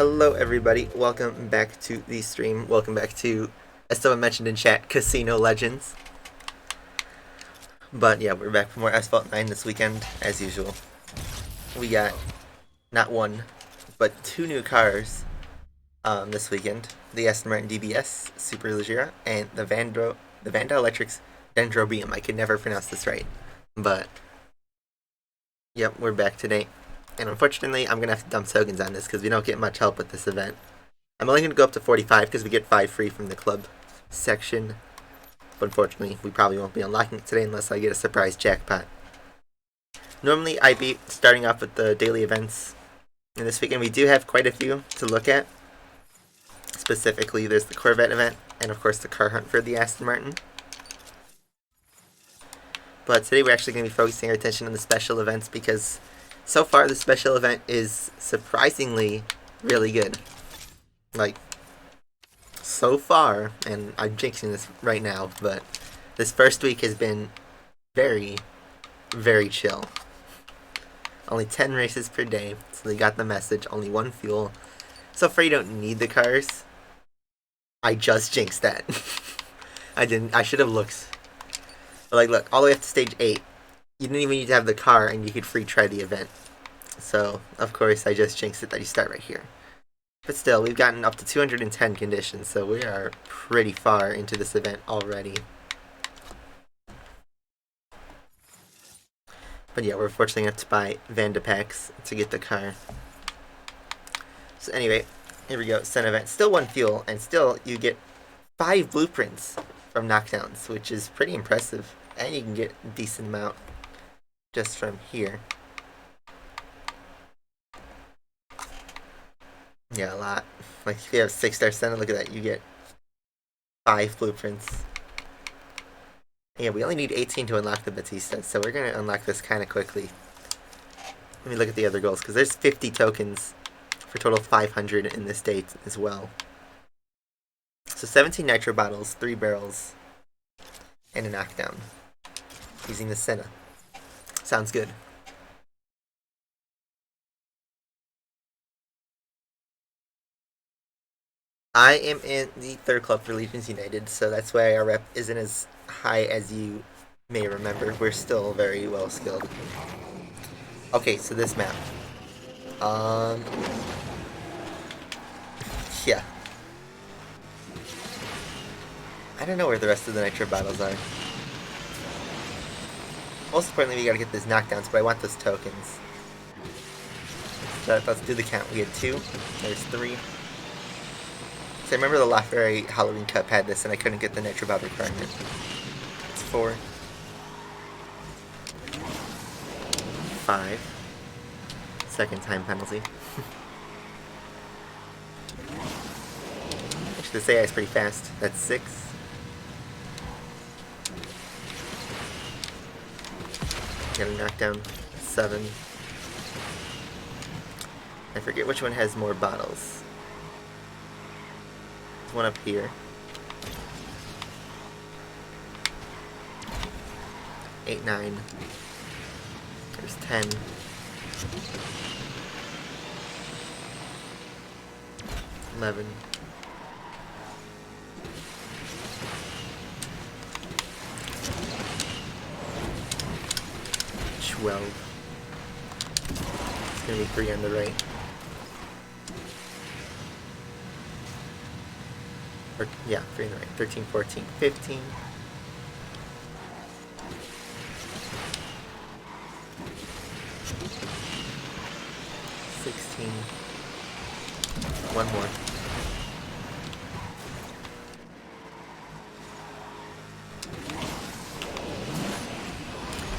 Hello everybody, welcome back to the stream. Welcome back to, as someone mentioned in chat, Casino Legends. But yeah, we're back for more Asphalt 9 this weekend, as usual. We got not one, but two new cars this weekend. The Aston Martin DBS Superleggera and the Vanda Electric's Dendrobium. I could never pronounce this right. But yep, we're back today. And unfortunately, I'm going to have to dump tokens on this because we don't get much help with this event. I'm only going to go up to 45 because we get 5 free from the club section. But unfortunately, we probably won't be unlocking it today unless I get a surprise jackpot. Normally, I'd be starting off with the daily events. And this weekend, we do have quite a few to look at. Specifically, there's the Corvette event and, of course, the car hunt for the Aston Martin. But today, we're actually going to be focusing our attention on the special events because so far, the special event is surprisingly really good. Like, so far, and I'm jinxing this right now, but this first week has been very, very chill. Only 10 races per day, so they got the message, only one fuel. So far, you don't need the cars. I just jinxed that. I should have looked. Like, look, all the way up to stage 8. You didn't even need to have the car, and you could free try the event. So, of course, I just jinxed it that you start right here. But still, we've gotten up to 210 conditions, so we are pretty far into this event already. But yeah, we're fortunately enough to buy Vanda packs to get the car. So anyway, here we go, Sun event. Still one fuel, and still you get 5 blueprints from knockdowns, which is pretty impressive. And you can get a decent amount just from here. Yeah, a lot. Like, if you have 6-star Senna, look at that, you get 5 blueprints. Yeah, we only need 18 to unlock the Batista, so we're going to unlock this kind of quickly. Let me look at the other goals, because there's 50 tokens for a total of 500 in this day as well. So 17 nitro bottles, 3 barrels, and a knockdown using the Senna. Sounds good. I am in the 3rd club for Legions United, so that's why our rep isn't as high as you may remember. We're still very well skilled. Okay, so this map. Yeah. I don't know where the rest of the nitro bottles are. Most importantly, we gotta get these knockdowns, but I want those tokens. So let's do the count. We had 2, there's 3. So I remember the LaFerrari Halloween Cup had this, and I couldn't get the nitro bottle requirement. It's 4. 5. Second time penalty. Actually, this AI is pretty fast. That's 6. Got a knockdown. 7. I forget which one has more bottles. There's one up here. 8, 9. There's 10. 11. 12. It's gonna be 3 on the right. Or, yeah, 3 on the right. 13, 14, 15. 16. One more.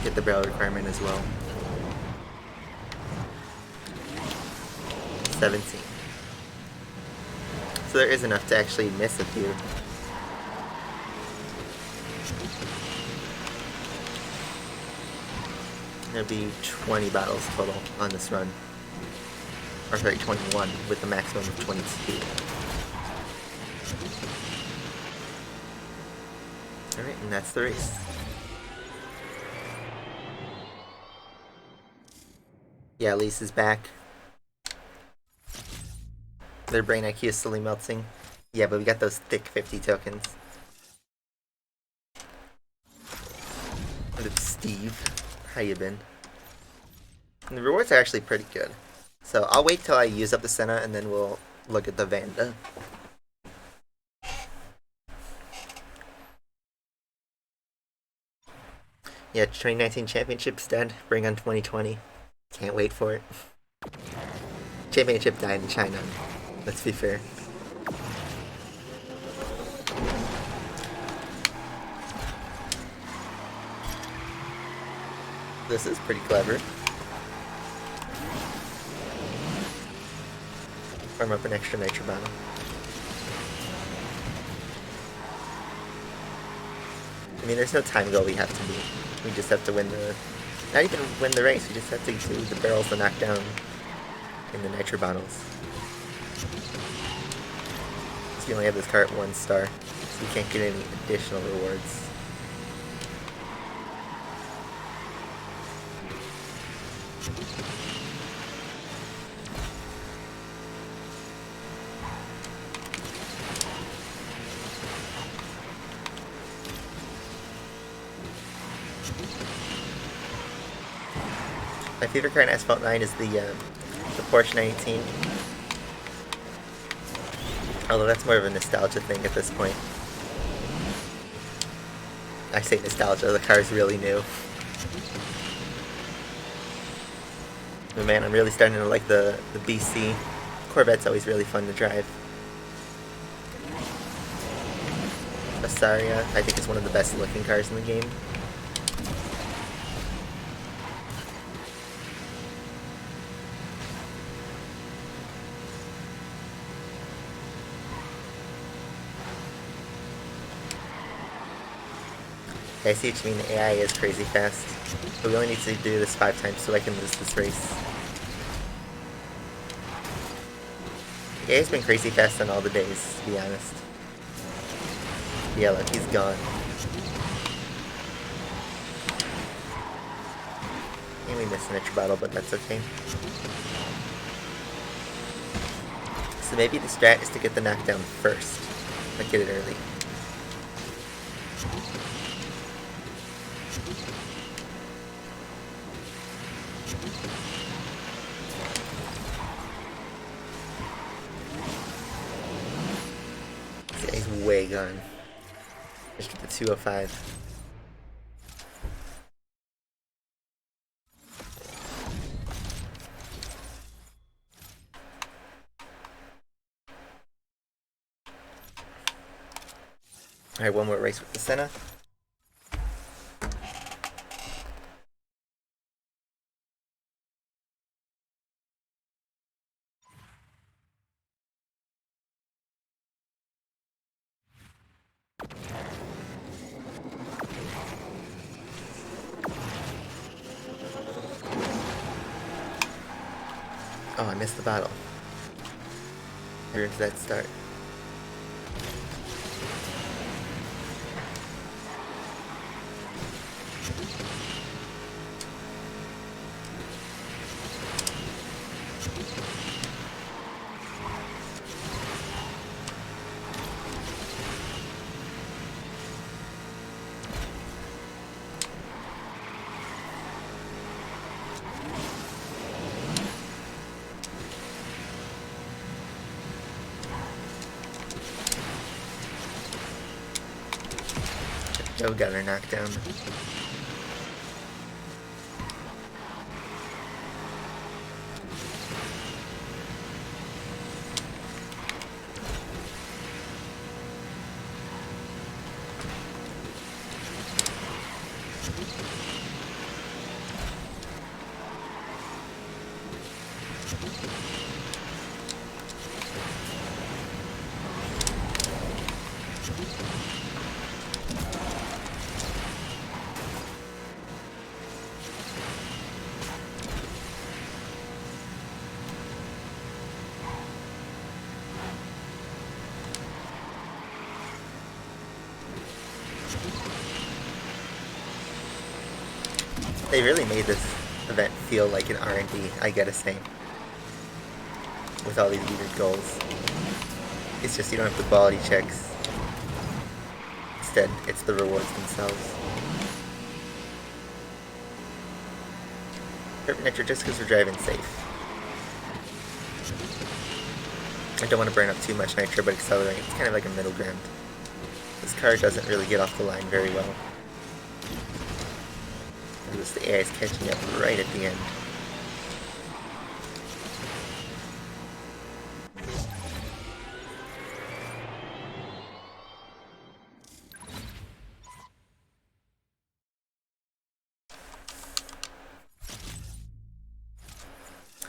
Get the barrel requirement as well. 17. So there is enough to actually miss a few. There'll be 20 bottles total on this run. Or sorry, 21 with a maximum of 22. Alright, and that's the race. Yeah, Lisa's back. Their brain IQ is slowly melting. Yeah, but we got those thick 50 tokens. Steve, how you been? And the rewards are actually pretty good. So I'll wait till I use up the Senna and then we'll look at the Vanda. Yeah, 2019 Championship's dead. Bring on 2020. Can't wait for it. Championship died in China. Let's be fair. This is pretty clever. Farm up an extra nitro bottle. I mean, there's no time goal we have to beat. We just have to win the... Not even win the race, we just have to do the barrels to knock down in the nitro bottles. So you only have this car at 1 star, so you can't get any additional rewards. My favorite car in Asphalt 9 is the Porsche 918. Although that's more of a nostalgia thing at this point. I say nostalgia, the car is really new. But man, I'm really starting to like the BC. Corvette's always really fun to drive. Asaria, I think, is one of the best looking cars in the game. I see what you mean, the AI is crazy fast. But we only need to do this 5 times so I can lose this race. The AI's been crazy fast on all the days, to be honest. Yeah, look, he's gone. And we missed an extra battle, but that's okay. So maybe the strat is to get the knockdown first. Like, get it early. He's way gone. Just get the 205. Alright, one more race with the Senna. Oh, I missed the battle. Here into that start. Oh, got her knocked down. They really made this event feel like an R&D, I gotta say. with all these weird goals. It's just you don't have the quality checks. Instead, it's the rewards themselves. Perfect nitro just because we're driving safe. I don't want to burn up too much nitro, but accelerate. It's kind of like a middle ground. This car doesn't really get off the line very well. Notice the AI is catching up right at the end.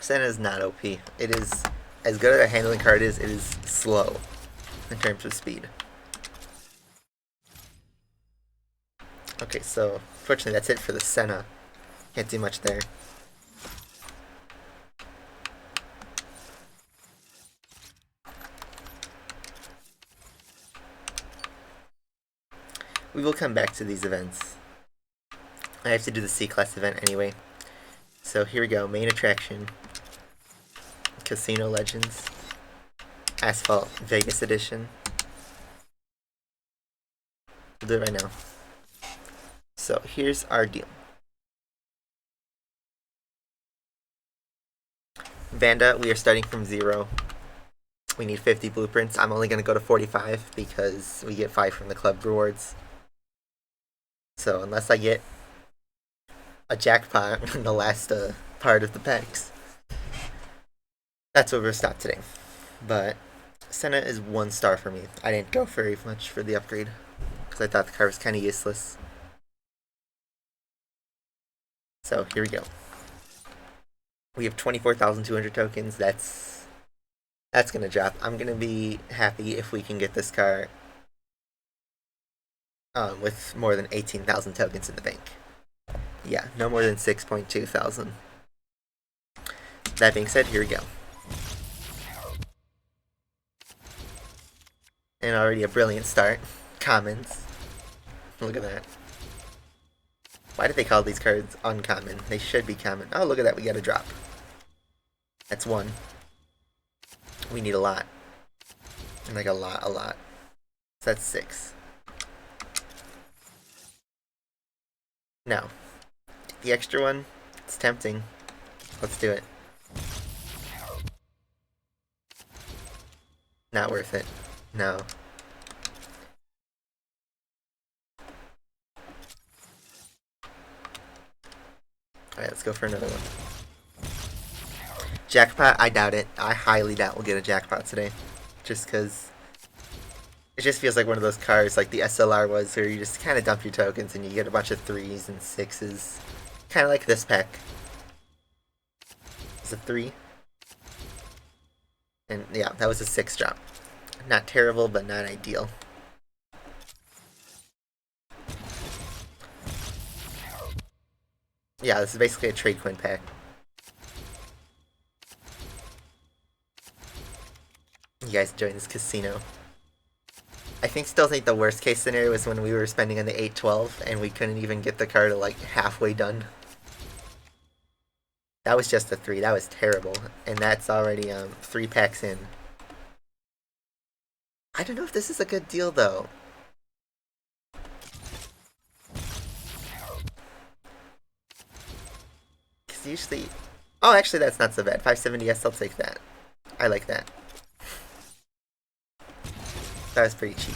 Senna is not OP. It is, as good as a handling card is, it is slow in terms of speed. Okay, so fortunately that's it for the Senna. Can't do much there. We will come back to these events. I have to do the C-Class event anyway. So here we go, main attraction. Casino Legends. Asphalt Vegas Edition. We'll do it right now. So here's our deal. Vanda, we are starting from 0. We need 50 blueprints. I'm only going to go to 45 because we get 5 from the club rewards. So unless I get a jackpot in the last part of the packs, that's where we'll stop today. But Senna is 1 star for me. I didn't go very much for the upgrade because I thought the car was kind of useless. So here we go. We have 24,200 tokens. That's gonna drop. I'm gonna be happy if we can get this car with more than 18,000 tokens in the bank. Yeah, no more than 6.2 thousand. That being said, here we go. And already a brilliant start. Commons. Look at that. Why did they call these cards uncommon? They should be common. Oh, look at that. We got a drop. That's 1. We need a lot. Like a lot. So that's 6. Now, the extra one, it's tempting. Let's do it. Not worth it. No. Alright, let's go for another one. Jackpot, I doubt it. I highly doubt we'll get a jackpot today. Just because it just feels like one of those cars like the SLR was, where you just kind of dump your tokens and you get a bunch of 3s and 6s. Kind of like this pack. It's a 3. And yeah, that was a 6 drop. Not terrible, but not ideal. Yeah, this is basically a trade coin pack. You guys enjoying this casino? I still think the worst case scenario was when we were spending on the 812 and we couldn't even get the car to like halfway done. That was just a 3. That was terrible. And that's already 3 packs in. I don't know if this is a good deal though. Because usually... Oh, actually that's not so bad. 570S, I'll take that. I like that. That was pretty cheap.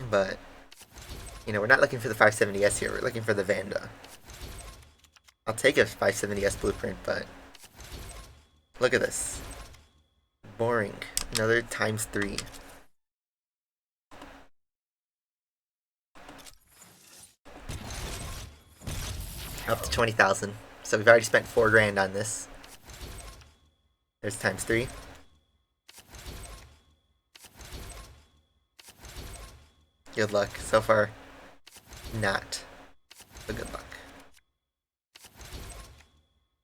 But, you know, we're not looking for the 570S here. We're looking for the Vanda. I'll take a 570S blueprint, but look at this. Boring. Another times 3. Up to 20,000. So we've already spent 4 grand on this. There's times 3. Good luck. So far, not a good luck.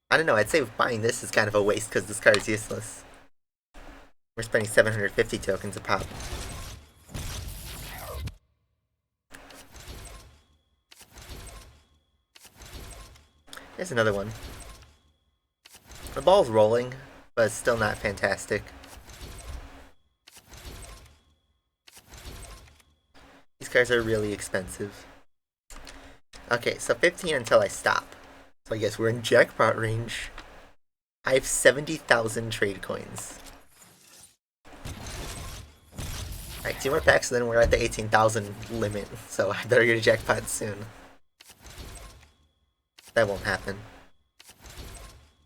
I don't know, I'd say buying this is kind of a waste because this card is useless. We're spending 750 tokens a pop. Here's another one. The ball's rolling, but it's still not fantastic. These cars are really expensive. Okay, so 15 until I stop. So I guess we're in jackpot range. I have 70,000 trade coins. Alright, 2 more packs, then we're at the 18,000 limit. So I better get a jackpot soon. That won't happen.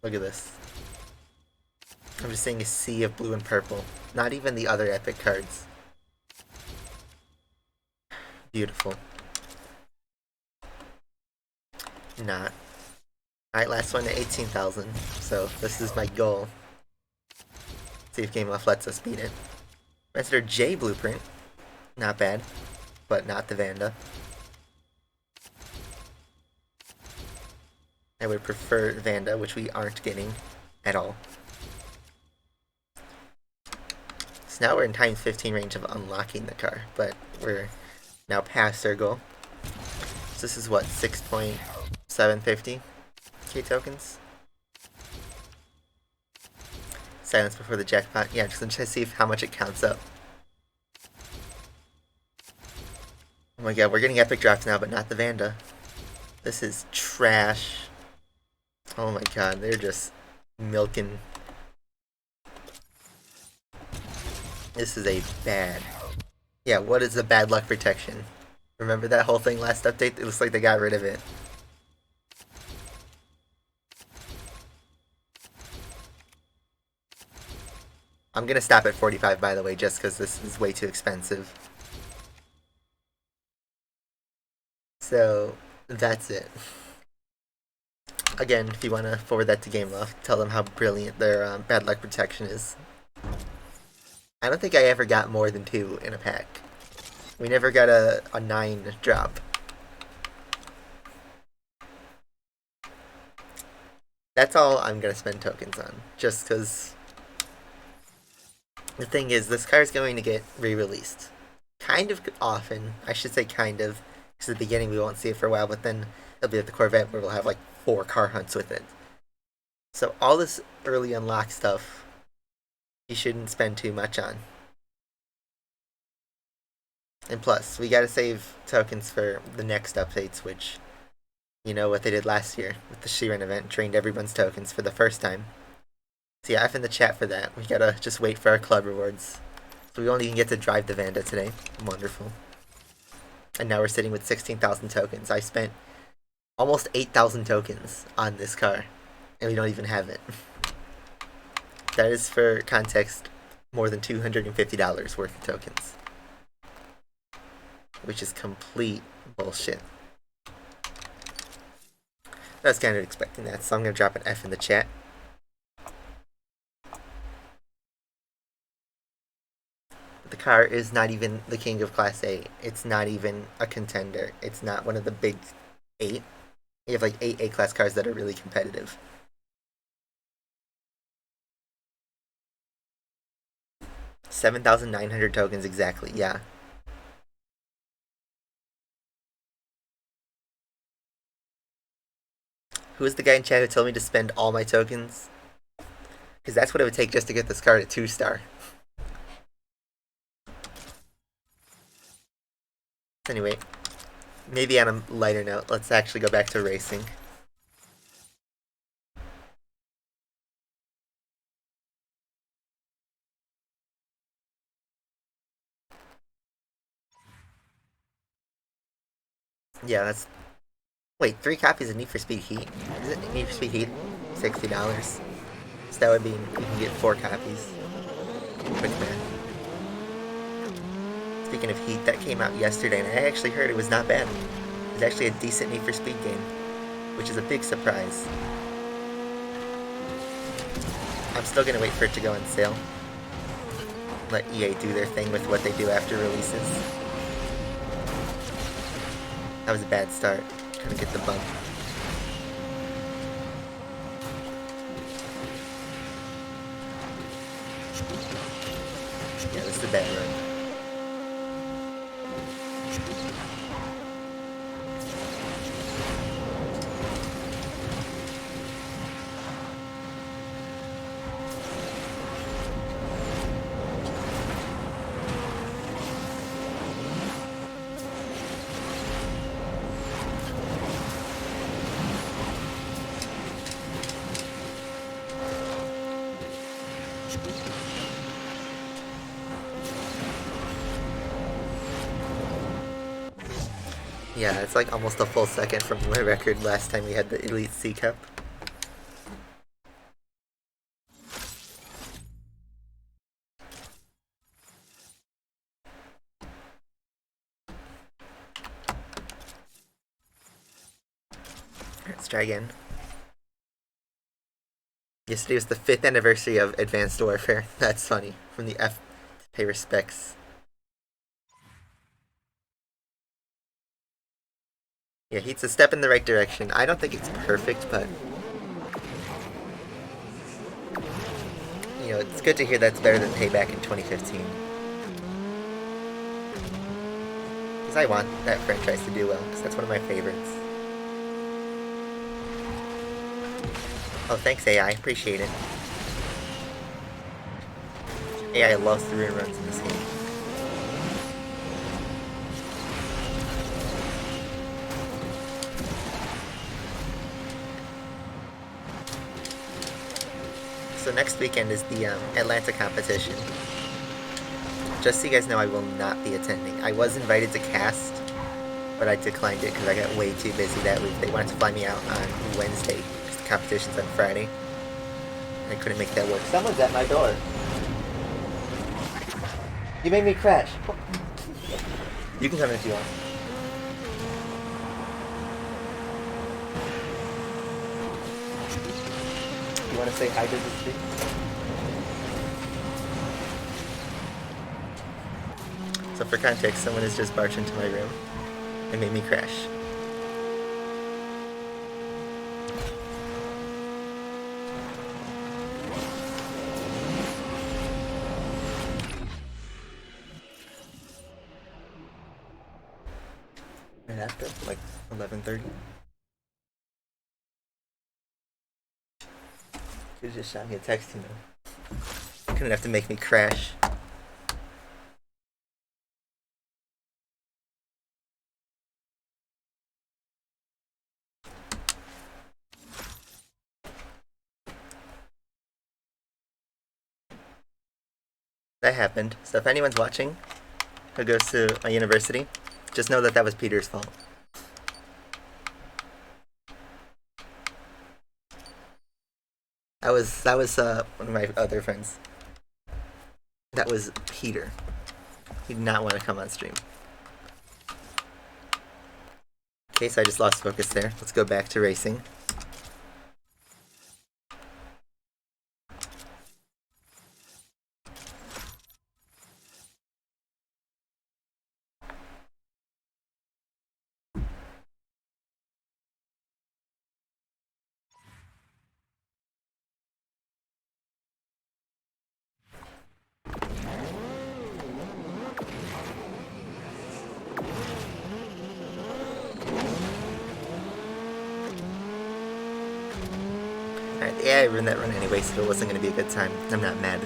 Look at this. I'm just seeing a sea of blue and purple. Not even the other epic cards. Beautiful. Not. Alright, last one to 18,000. So this is my goal. See if Game Off lets us beat it. Master J blueprint. Not bad. But not the Vanda. I would prefer Vanda, which we aren't getting at all. So now we're in times 15 range of unlocking the car, but we're now past our goal. So this is what, 6.750 K tokens? Silence before the jackpot. Yeah, just to see how much it counts up. Oh my god, we're getting epic drops now, but not the Vanda. This is trash. Oh my god, they're just milking. This is a bad. Yeah, what is the bad luck protection? Remember that whole thing last update? It looks like they got rid of it. I'm gonna stop at 45, by the way, just because this is way too expensive. So, that's it. Again, if you want to forward that to GameLoft, tell them how brilliant their bad luck protection is. I don't think I ever got more than 2 in a pack. We never got a 9 drop. That's all I'm going to spend tokens on, just because the thing is, this car is going to get re-released. Kind of often, I should say kind of, because at the beginning we won't see it for a while, but then it'll be like the Corvette where we'll have like 4 car hunts with it. So all this early unlock stuff, you shouldn't spend too much on. And plus, we gotta save tokens for the next updates, which, you know what they did last year with the Sheeran event, drained everyone's tokens for the first time. So yeah, F in the chat for that. We gotta just wait for our club rewards. So we won't even get to drive the Vanda today. Wonderful. And now we're sitting with 16,000 tokens. I spent almost 8,000 tokens on this car, and we don't even have it. That is, for context, more than $250 worth of tokens. Which is complete bullshit. I was kind of expecting that, so I'm going to drop an F in the chat. The car is not even the king of Class A. It's not even a contender. It's not one of the big 8. You have like 8 A-class cars that are really competitive. $7,900 tokens exactly, yeah. Who was the guy in chat who told me to spend all my tokens? Because that's what it would take just to get this car to 2-star. Anyway, maybe on a lighter note, let's actually go back to racing. Yeah, that's... Wait, 3 copies of Need for Speed Heat? Is it Need for Speed Heat? $60. So that would mean you can get 4 copies. Quick math. Speaking of Heat, that came out yesterday, and I actually heard it was not bad. It was actually a decent Need for Speed game, which is a big surprise. I'm still gonna wait for it to go on sale. Let EA do their thing with what they do after releases. That was a bad start. Trying to get the bump. Yeah, this is a bad run. Yeah, it's like almost a full second from my record last time we had the Elite C Cup. Let's try again. Yesterday was the 5th anniversary of Advanced Warfare. That's funny. From the F to pay respects. Yeah, Heat's a step in the right direction. I don't think it's perfect, but you know, it's good to hear that's better than Payback in 2015. Because I want that franchise to do well, because that's one of my favorites. Oh, thanks AI, appreciate it. AI loves the rune runs in this game. So next weekend is the Atlanta competition. Just so you guys know, I will not be attending. I was invited to cast, but I declined it because I got way too busy that week. They wanted to fly me out on Wednesday because the competition's on Friday. I couldn't make that work. Someone's at my door. You made me crash. You can come in if you want. You want to say hi to the street? So for context, someone has just barged into my room and made me crash. Right after, like 11:30. Could've just shot me a text, you know. Couldn't have to make me crash. That happened. So if anyone's watching who goes to a university, just know that that was Peter's fault. That was one of my other friends. That was Peter. He did not want to come on stream. Okay, so I just lost focus there. Let's go back to racing. Alright, the AI ruined that run anyway, so it wasn't going to be a good time. I'm not mad.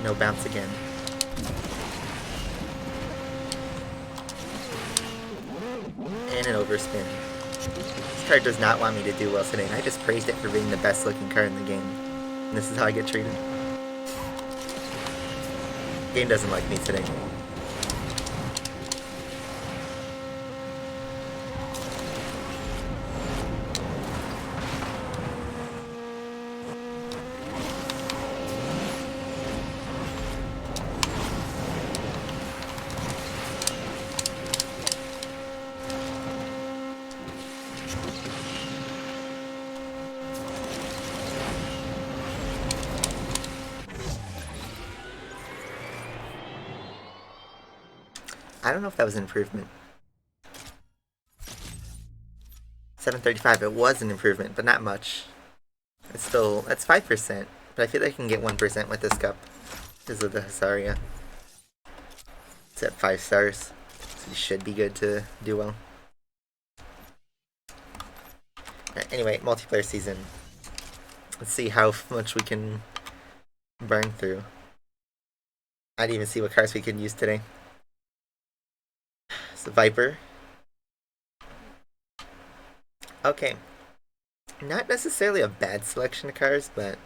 No bounce again. And an overspin. This card does not want me to do well today, and I just praised it for being the best looking card in the game. And this is how I get treated. The game doesn't like me today. I don't know if that was an improvement. 735, it was an improvement, but not much. It's still, that's 5%, but I feel like I can get 1% with this cup because of the Hasaria. It's at 5 stars, so you should be good to do well. Right, anyway, multiplayer season. Let's see how much we can burn through. I didn't even see what cards we could use today. So Viper. Okay, Not necessarily a bad selection of cars, but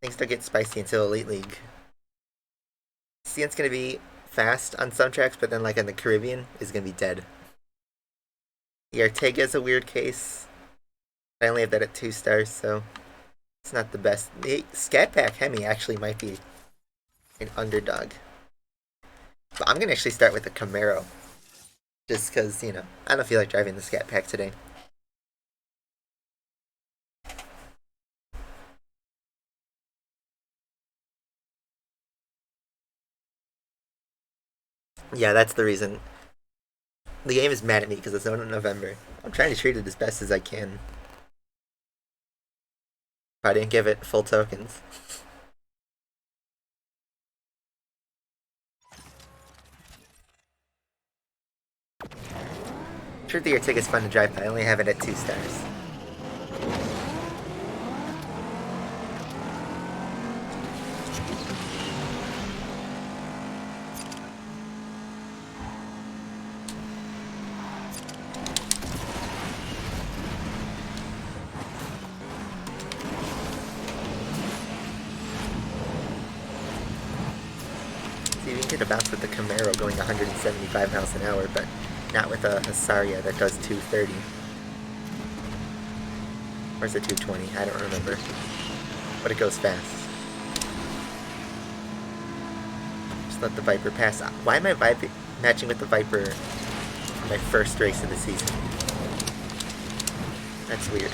things don't get spicy until Elite League. Cian's gonna be fast on some tracks, but then like in the Caribbean is gonna be dead. The Ortega is a weird case. I only have that at 2 stars, so it's not the best. The Scat Pack Hemi actually might be an underdog. But I'm gonna actually start with the Camaro. Just because, you know, I don't feel like driving the Scat Pack today. Yeah, that's the reason. The game is mad at me because it's on in November. I'm trying to treat it as best as I can. I didn't give it full tokens. Sure, the Ortega is fun to drive, but I only have it at 2 stars. See, we can get a bounce with the Camaro going 175 miles an hour, but not with a Hasaria that does 230. Or is it 220? I don't remember. But it goes fast. Just let the Viper pass. Why am I matching with the Viper for my first race of the season? That's weird.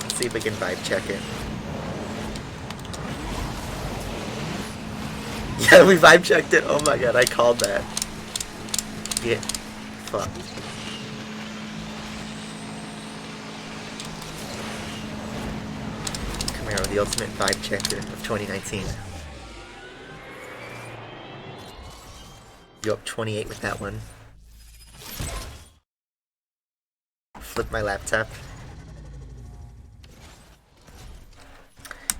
Let's see if we can vibe check it. Yeah, we vibe checked it. Oh my god, I called that. Get fucked. Camaro, the ultimate vibe checker of 2019. You up 28 with that one. Flip my laptop.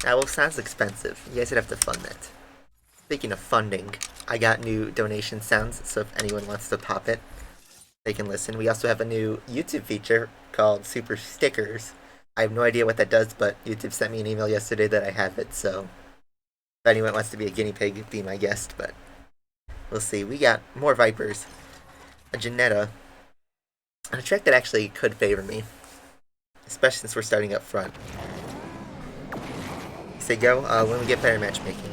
That sounds expensive. You guys would have to fund that. Speaking of funding, I got new donation sounds, so if anyone wants to pop it, they can listen. We also have a new YouTube feature called Super Stickers. I have no idea what that does, but YouTube sent me an email yesterday that I have it, so if anyone wants to be a guinea pig, be my guest, but we'll see. We got more Vipers, a Janetta, and a track that actually could favor me, especially since we're starting up front. Say go when we get better matchmaking.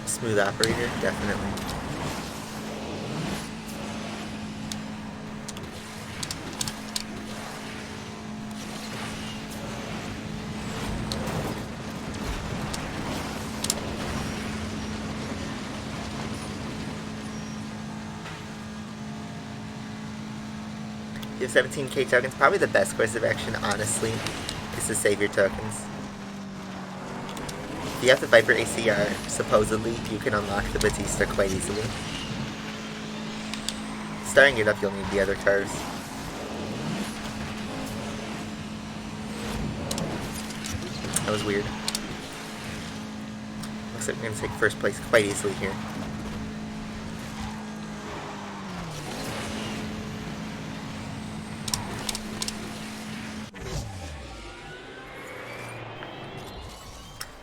Smooth operator, definitely. You have 17k tokens. Probably the best course of action, honestly, is to save your tokens. If you have the Viper ACR, supposedly, you can unlock the Batista quite easily. Starting it up, you'll need the other cars. That was weird. Looks like we're going to take first place quite easily here.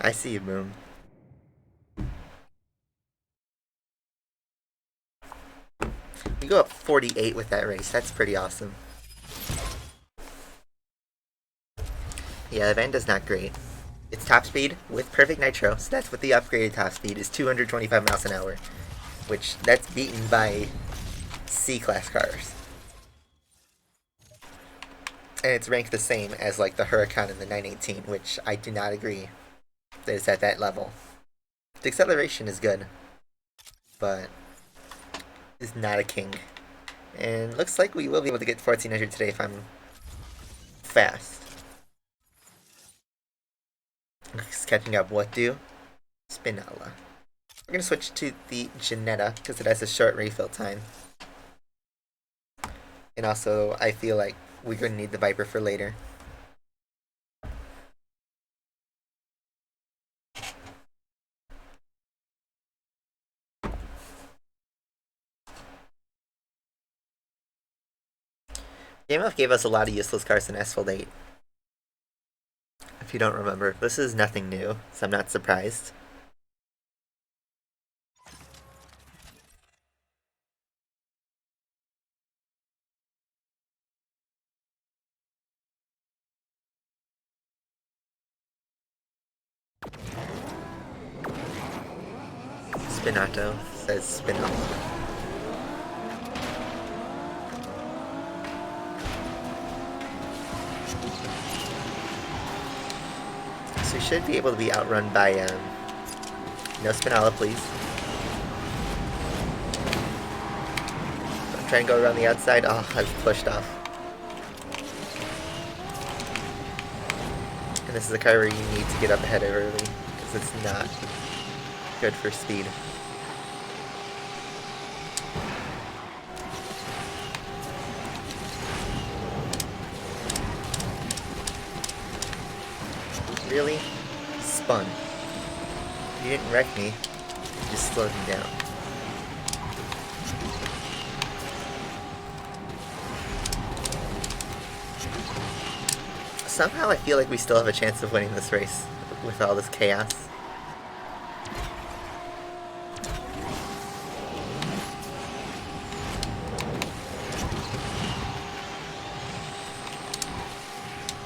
I see you, Boom. We go up 48 with that race. That's pretty awesome. Yeah, the Vanda's not great. Its top speed with perfect nitro, so that's what the upgraded top speed is, 225 miles an hour, which that's beaten by C-class cars. And it's ranked the same as like the Huracan and the 918, which I do not agree that it's at that level. The acceleration is good, but is not a king. And looks like we will be able to get 1400 today if I'm fast. Just catching up. What do? Spinella. We're gonna switch to the Janetta because it has a short refill time. And also, I feel like we're gonna need the Viper for later. GameOff gave us a lot of useless cards in Asphalt 8. If you don't remember, this is nothing new, so I'm not surprised. Spinato says Spinella. So we should be able to be outrun by, no Spinella, please. I'm trying to go around the outside. Oh, I was pushed off. And this is a car where you need to get up ahead early, because it's not good for speed. Really? Spun. You didn't wreck me, you just slowed me down. Somehow I feel like we still have a chance of winning this race with all this chaos.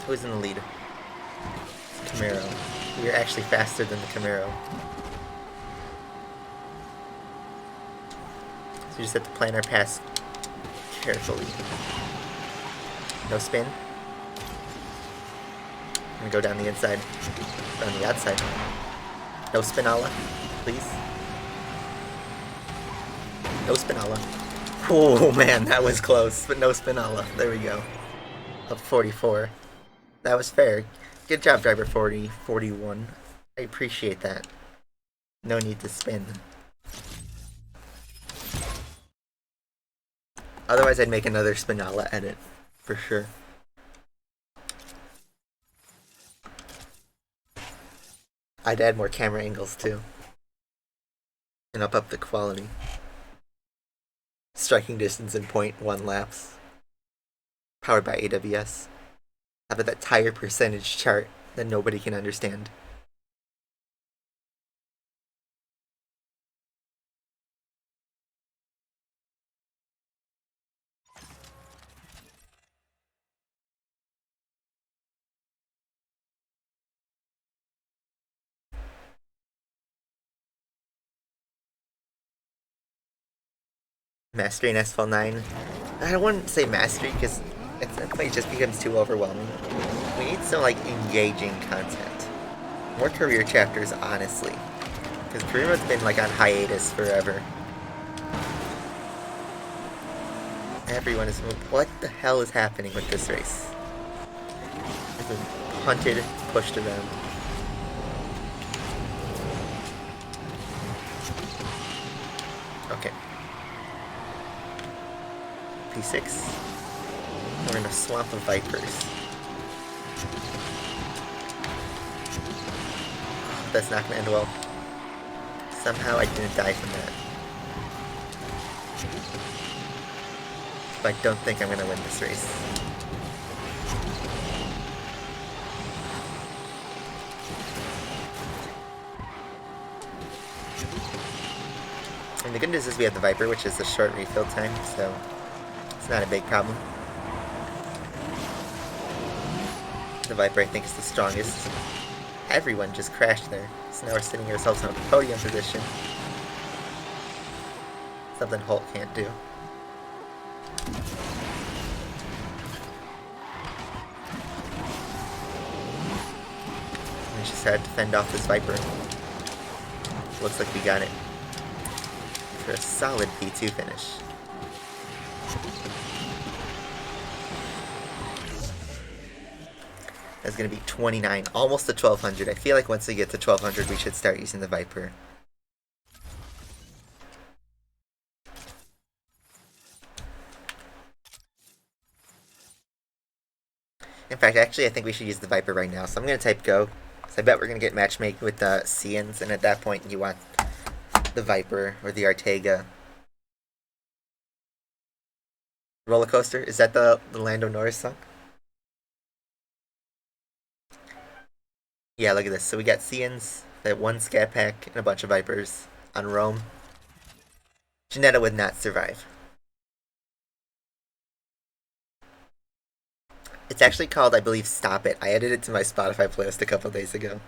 Who's in the lead? Camaro. We are actually faster than the Camaro. So we just have to plan our pass carefully. No spin. I'm gonna go down the inside. On the outside. No Spinella, please. No Spinella. Oh man, that was close, but no Spinella. There we go. Up 44. That was fair. Good job, driver 41. I appreciate that. No need to spin. Otherwise, I'd make another Spinella edit, for sure. I'd add more camera angles, too. And up the quality. Striking distance in 0.1 laps. Powered by AWS. How about that tire percentage chart that nobody can understand? Mastery in Asphalt 9. I wouldn't say mastery because that play just becomes too overwhelming. We need some, like, engaging content. More career chapters, honestly. Because career mode's been, like, on hiatus forever. Everyone is... What the hell is happening with this race? It's been punted, pushed around. Okay. P6. We're in a swamp of vipers. That's not gonna end well. Somehow I didn't die from that. But I don't think I'm gonna win this race. And the good news is we have the Viper, which is a short refill time, so it's not a big problem. The Viper, I think, is the strongest. Everyone just crashed there, so now we're sitting ourselves in a podium position. Something Hulk can't do. We just had to fend off this Viper. looks like we got it for a solid P2 finish. That's going to be 29, almost to 1200. I feel like once we get to 1200, we should start using the Viper. In fact, actually, I think we should use the Viper right now. So I'm going to type go. So I bet we're going to get matchmade with the Cians, and at that point, you want the Viper or the Artega. Roller Coaster? Is that the Lando Norris song? Yeah, look at this. So we got Cians, that one Scat Pack, and a bunch of Vipers on Rome. Janetta would not survive. It's actually called, I believe, Stop It. I added it to my Spotify playlist a couple days ago.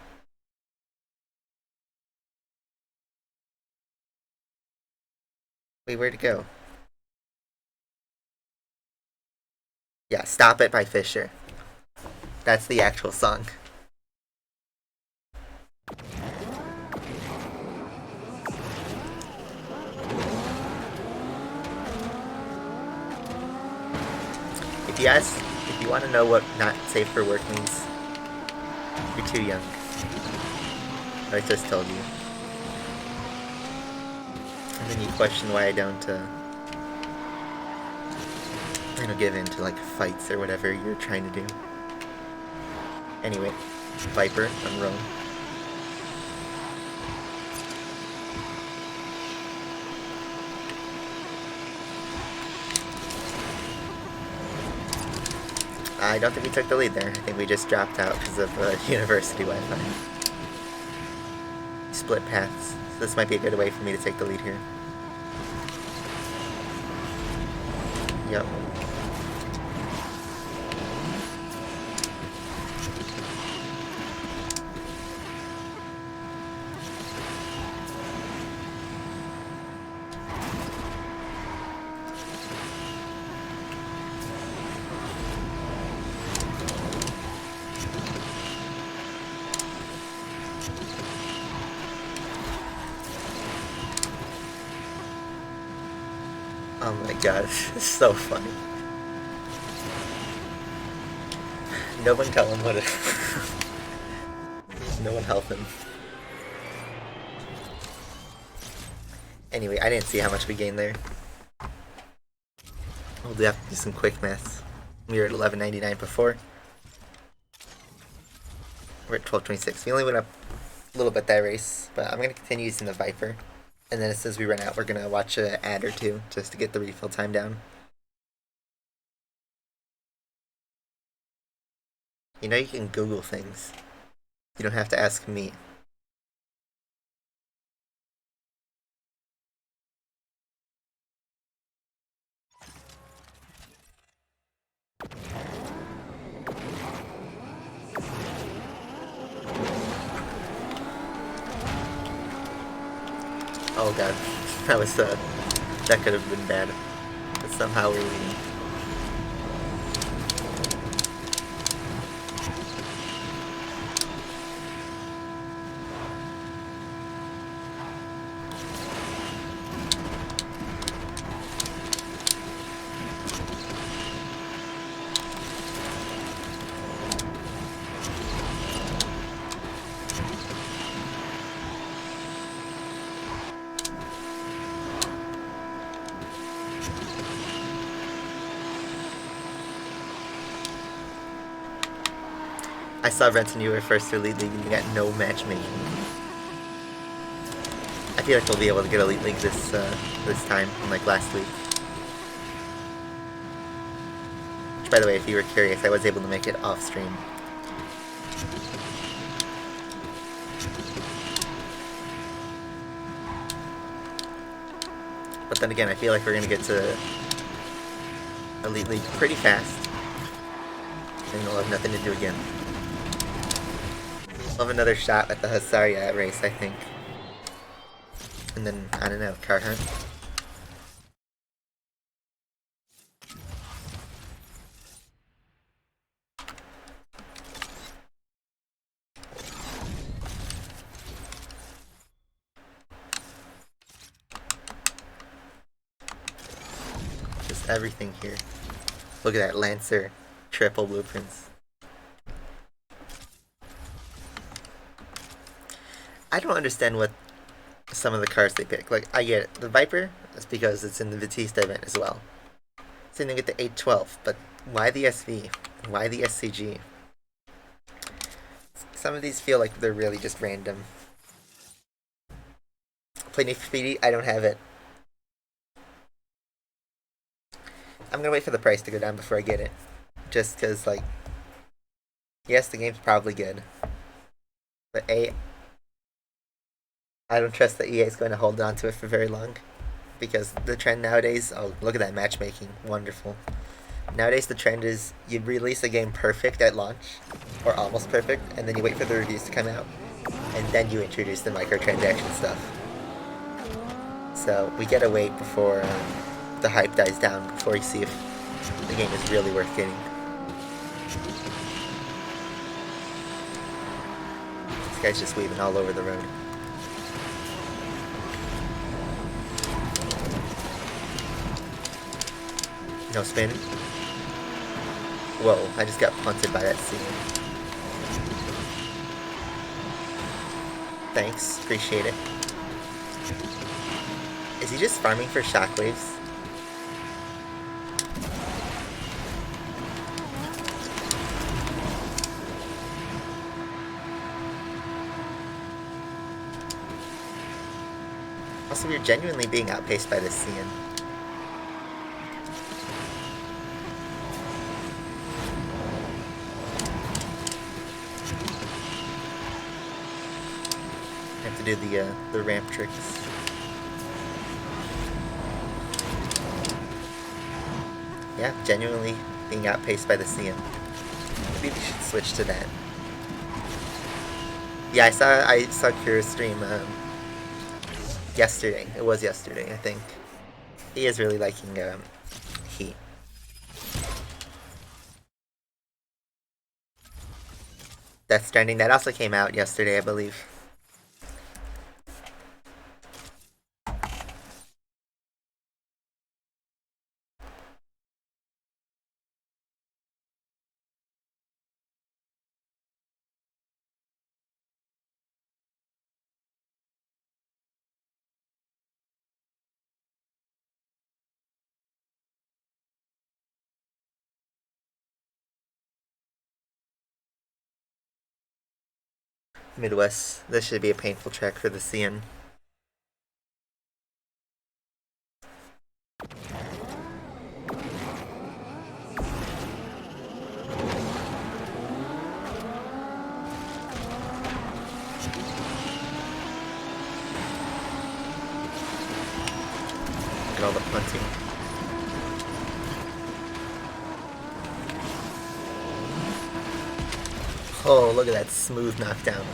Wait, where'd it go? Yeah, Stop It by Fisher. That's the actual song. If you want to know what not safe for work means, you're too young. I just told you. And then you question why I don't, give in to, like, fights or whatever you're trying to do. Anyway, Viper on Rome. I don't think we took the lead there. I think we just dropped out because of university Wi-Fi. Split paths. So this might be a good way for me to take the lead here. Yep. Oh my god, it's so funny. No one tell him what it... No one help him. Anyway, I didn't see how much we gained there. We'll have to do some quick maths. We were at 11.99 before. We're at 12.26. We only went up a little bit that race, but I'm going to continue using the Viper. And then as soon as we run out, we're going to watch an ad or two just to get the refill time down. You know you can Google things. You don't have to ask me. Oh god, that could have been bad. But somehow we're leading. I saw Brenton, you were first to Elite League and you got no matchmaking. I feel like we'll be able to get Elite League this time, unlike last week. Which, by the way, if you were curious, I was able to make it off stream. But then again, I feel like we're gonna get to Elite League pretty fast. And we'll have nothing to do again. We'll have another shot at the Husaria race, I think. And then, I don't know, car hunt. everything here. Look at that Lancer triple blueprints. I don't understand what some of the cars they pick. Like, I get it. The Viper, that's because it's in the Batista event as well. Same thing with the 812, but why the SV? Why the SCG? Some of these feel like they're really just random. Play Need for Speed, I don't have it. I'm gonna wait for the price to go down before I get it. Just cause, like, yes, the game's probably good. But I don't trust that EA is going to hold on to it for very long. Because the trend nowadays, oh, look at that matchmaking. Wonderful. Nowadays, the trend is you release a game perfect at launch, or almost perfect, and then you wait for the reviews to come out, and then you introduce the microtransaction stuff. So we gotta wait before the hype dies down, before you see if the game is really worth getting. This guy's just weaving all over the road. No spin. Whoa, I just got punted by that scene. Thanks, appreciate it. Is he just farming for shockwaves? Also, we're genuinely being outpaced by this CN. Do the ramp tricks. Yeah, genuinely being outpaced by the CM. Maybe we should switch to that. Yeah, I saw Kira's stream yesterday. It was yesterday, I think. He is really liking Heat. Death Stranding, that also came out yesterday, I believe. Midwest. This should be a painful track for the CN. Look at all the punting. Oh, look at that smooth knockdown.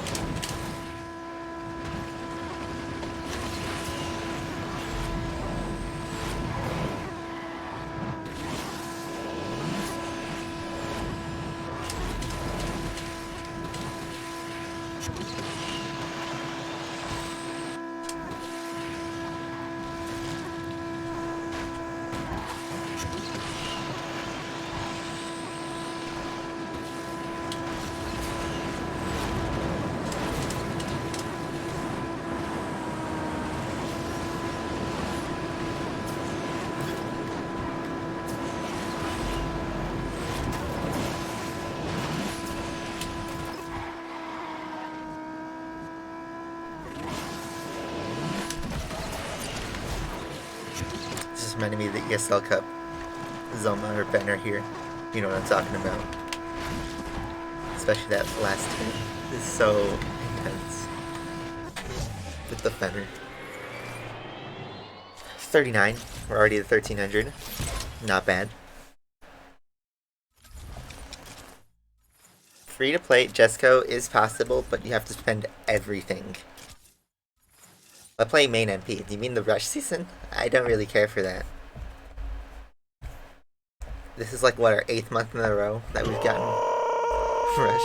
Reminded me of the ESL Cup. Zoma or Benner here. You know what I'm talking about. Especially that last turn is so intense. With the Fenner. 39. We're already at 1300. Not bad. Free to play Jesco is possible, but you have to spend everything. I play main MP. Do you mean the rush season? I don't really care for that. This is like, what, our 8th month in a row that we've gotten rush.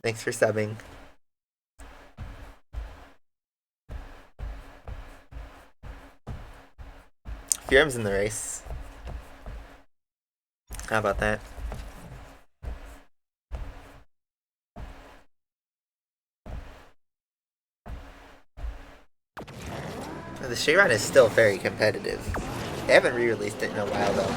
Thanks for subbing. Fuhrum's in the race. How about that? The Chiron is still very competitive. They haven't re-released it in a while though.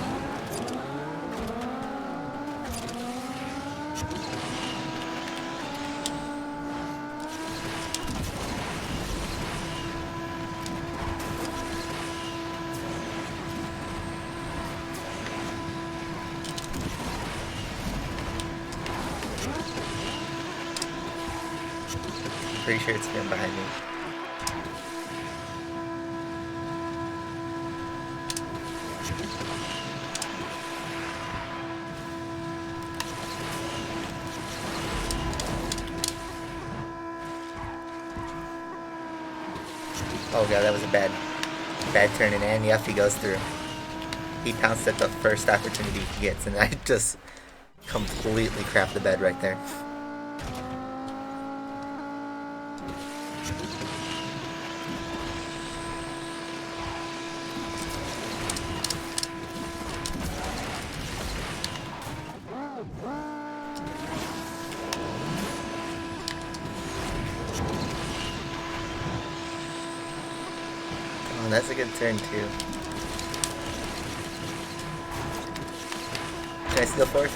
Pretty sure it's him behind me. Oh god, that was a bad turn, and yep, he goes through. He pounced at the first opportunity he gets, and I just completely crapped the bed right there. Oh, that's a good turn too. Can I steal fourth?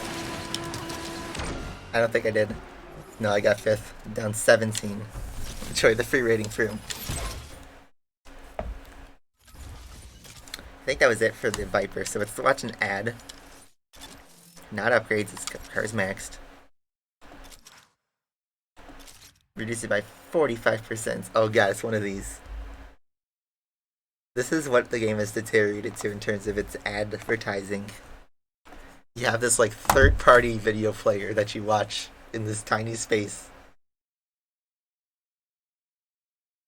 I don't think I did. No, I got fifth. Down 17. Enjoy the free rating for him. I think that was it for the Viper, so let's watch an ad. Not upgrades, its car's maxed. Reduce it by 45%. Oh god, it's one of these. This is what the game has deteriorated to in terms of its advertising. You have this like third-party video player that you watch in this tiny space.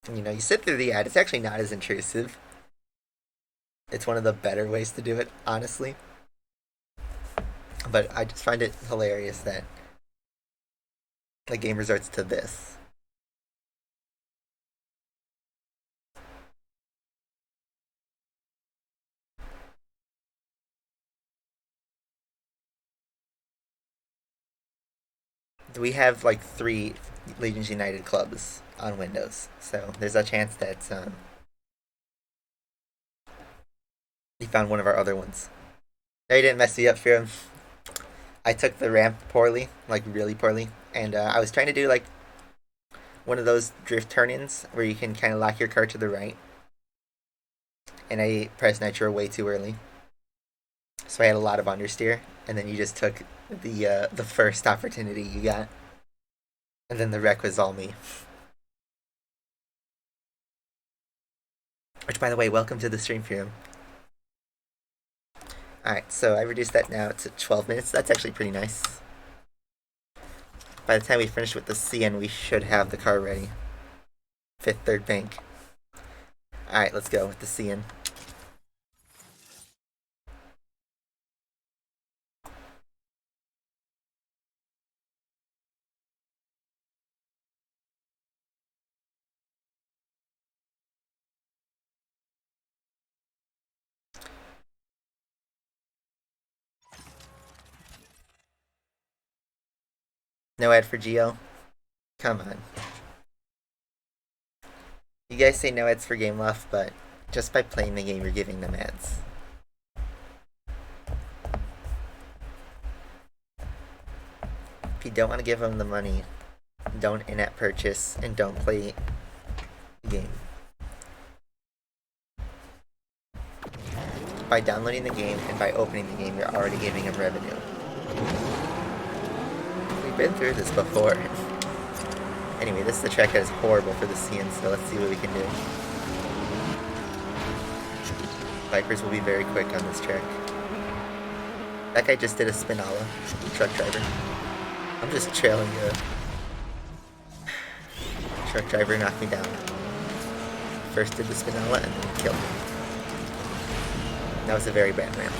And, you know, you sit through the ad. It's actually not as intrusive. It's one of the better ways to do it, honestly. But I just find it hilarious that the game resorts to this. We have like 3 Legions United clubs on Windows, so there's a chance that you found one of our other ones. No, you didn't mess me up, Furum. I took the ramp poorly, like really poorly, and I was trying to do like one of those drift turn-ins where you can kind of lock your car to the right, and I pressed nitro way too early, so I had a lot of understeer, and then you just took the first opportunity you got, and then the wreck was all me. Which, by the way, welcome to the stream, Furum. Alright, so I reduced that now to 12 minutes. That's actually pretty nice. By the time we finish with the CN, we should have the car ready. 5th, 3rd bank. Alright, let's go with the CN. No ad for Geo? Come on. You guys say no ads for Game Love, but just by playing the game, you're giving them ads. If you don't want to give them the money, don't in-app purchase, and don't play the game. By downloading the game and by opening the game, you're already giving them revenue. We've been through this before. Anyway, this is the track that is horrible for the CN, so let's see what we can do. Vipers will be very quick on this track. That guy just did a Spinala, truck driver. I'm just trailing a truck driver, knocked me down. First did the Spinala and then killed me. That was a very bad ramp.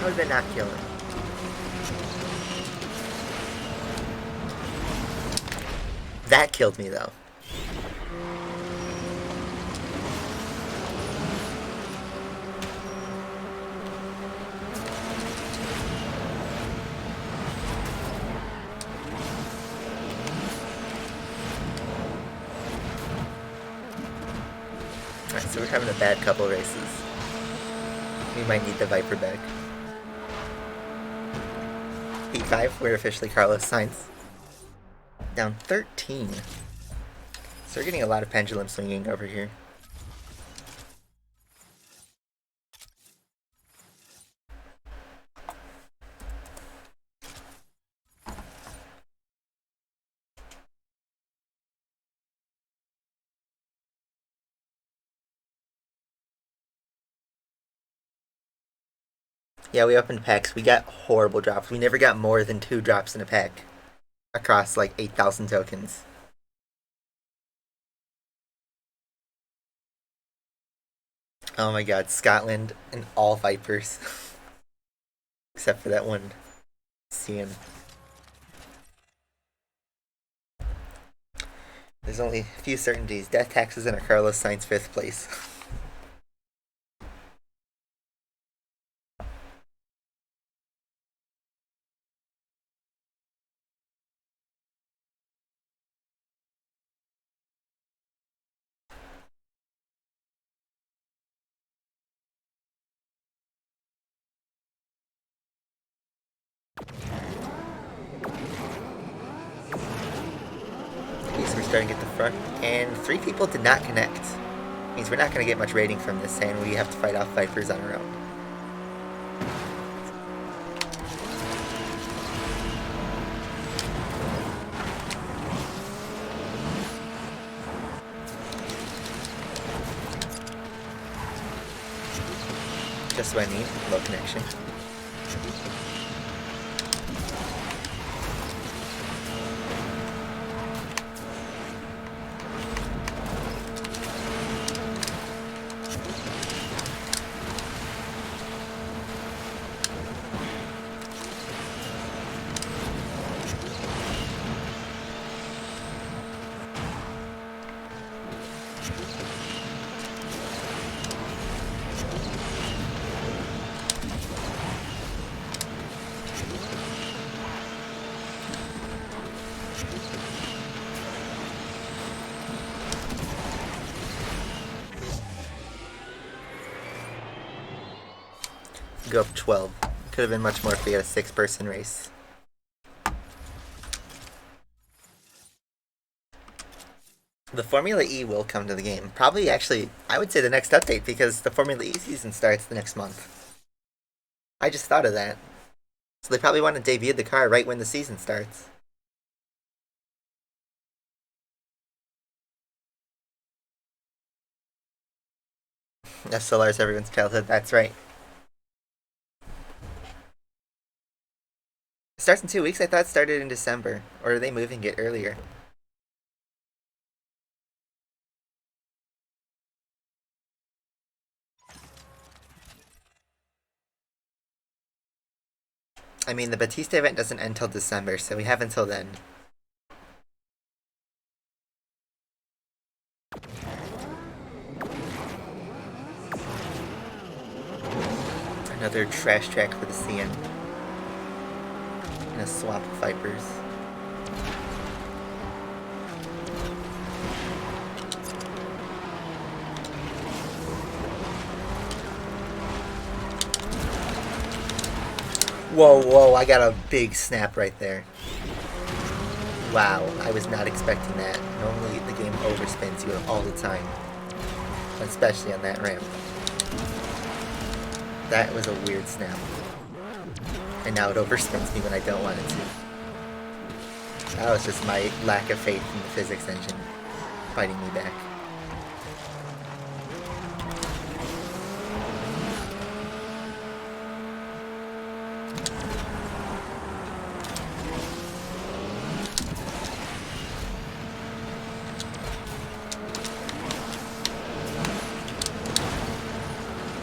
How did that not kill him? That killed me, though. Alright, so we're having a bad couple races. We might need the Viper back. P5, we're officially Carlos Sainz. Down 13. So we're getting a lot of pendulum swinging over here. Yeah, we opened packs. We got horrible drops. We never got more than 2 drops in a pack. Across like 8,000 tokens. Oh my god, Scotland and all Vipers. Except for that one CN. There's only a few certainties. Death taxes and a Carlos Sainz 5th place. Starting at the front, and 3 people did not connect. Means we're not going to get much rating from this, and we have to fight off Vipers on our own. Just what I need, low connection. Go up 12. Could have been much more if we had a 6-person race. The Formula E will come to the game. Probably, actually, I would say the next update, because the Formula E season starts the next month. I just thought of that. So they probably want to debut the car right when the season starts. SLR is everyone's childhood, that's right. It starts in 2 weeks? I thought it started in December. Or are they moving it earlier? I mean, the Batista event doesn't end until December, so we have until then. Another trash track for the CN. And a swap of Vipers. Whoa, whoa, I got a big snap right there. Wow, I was not expecting that. Normally the game overspins you all the time. Especially on that ramp. That was a weird snap. And now it overspins me when I don't want it to. That was just my lack of faith in the physics engine fighting me back.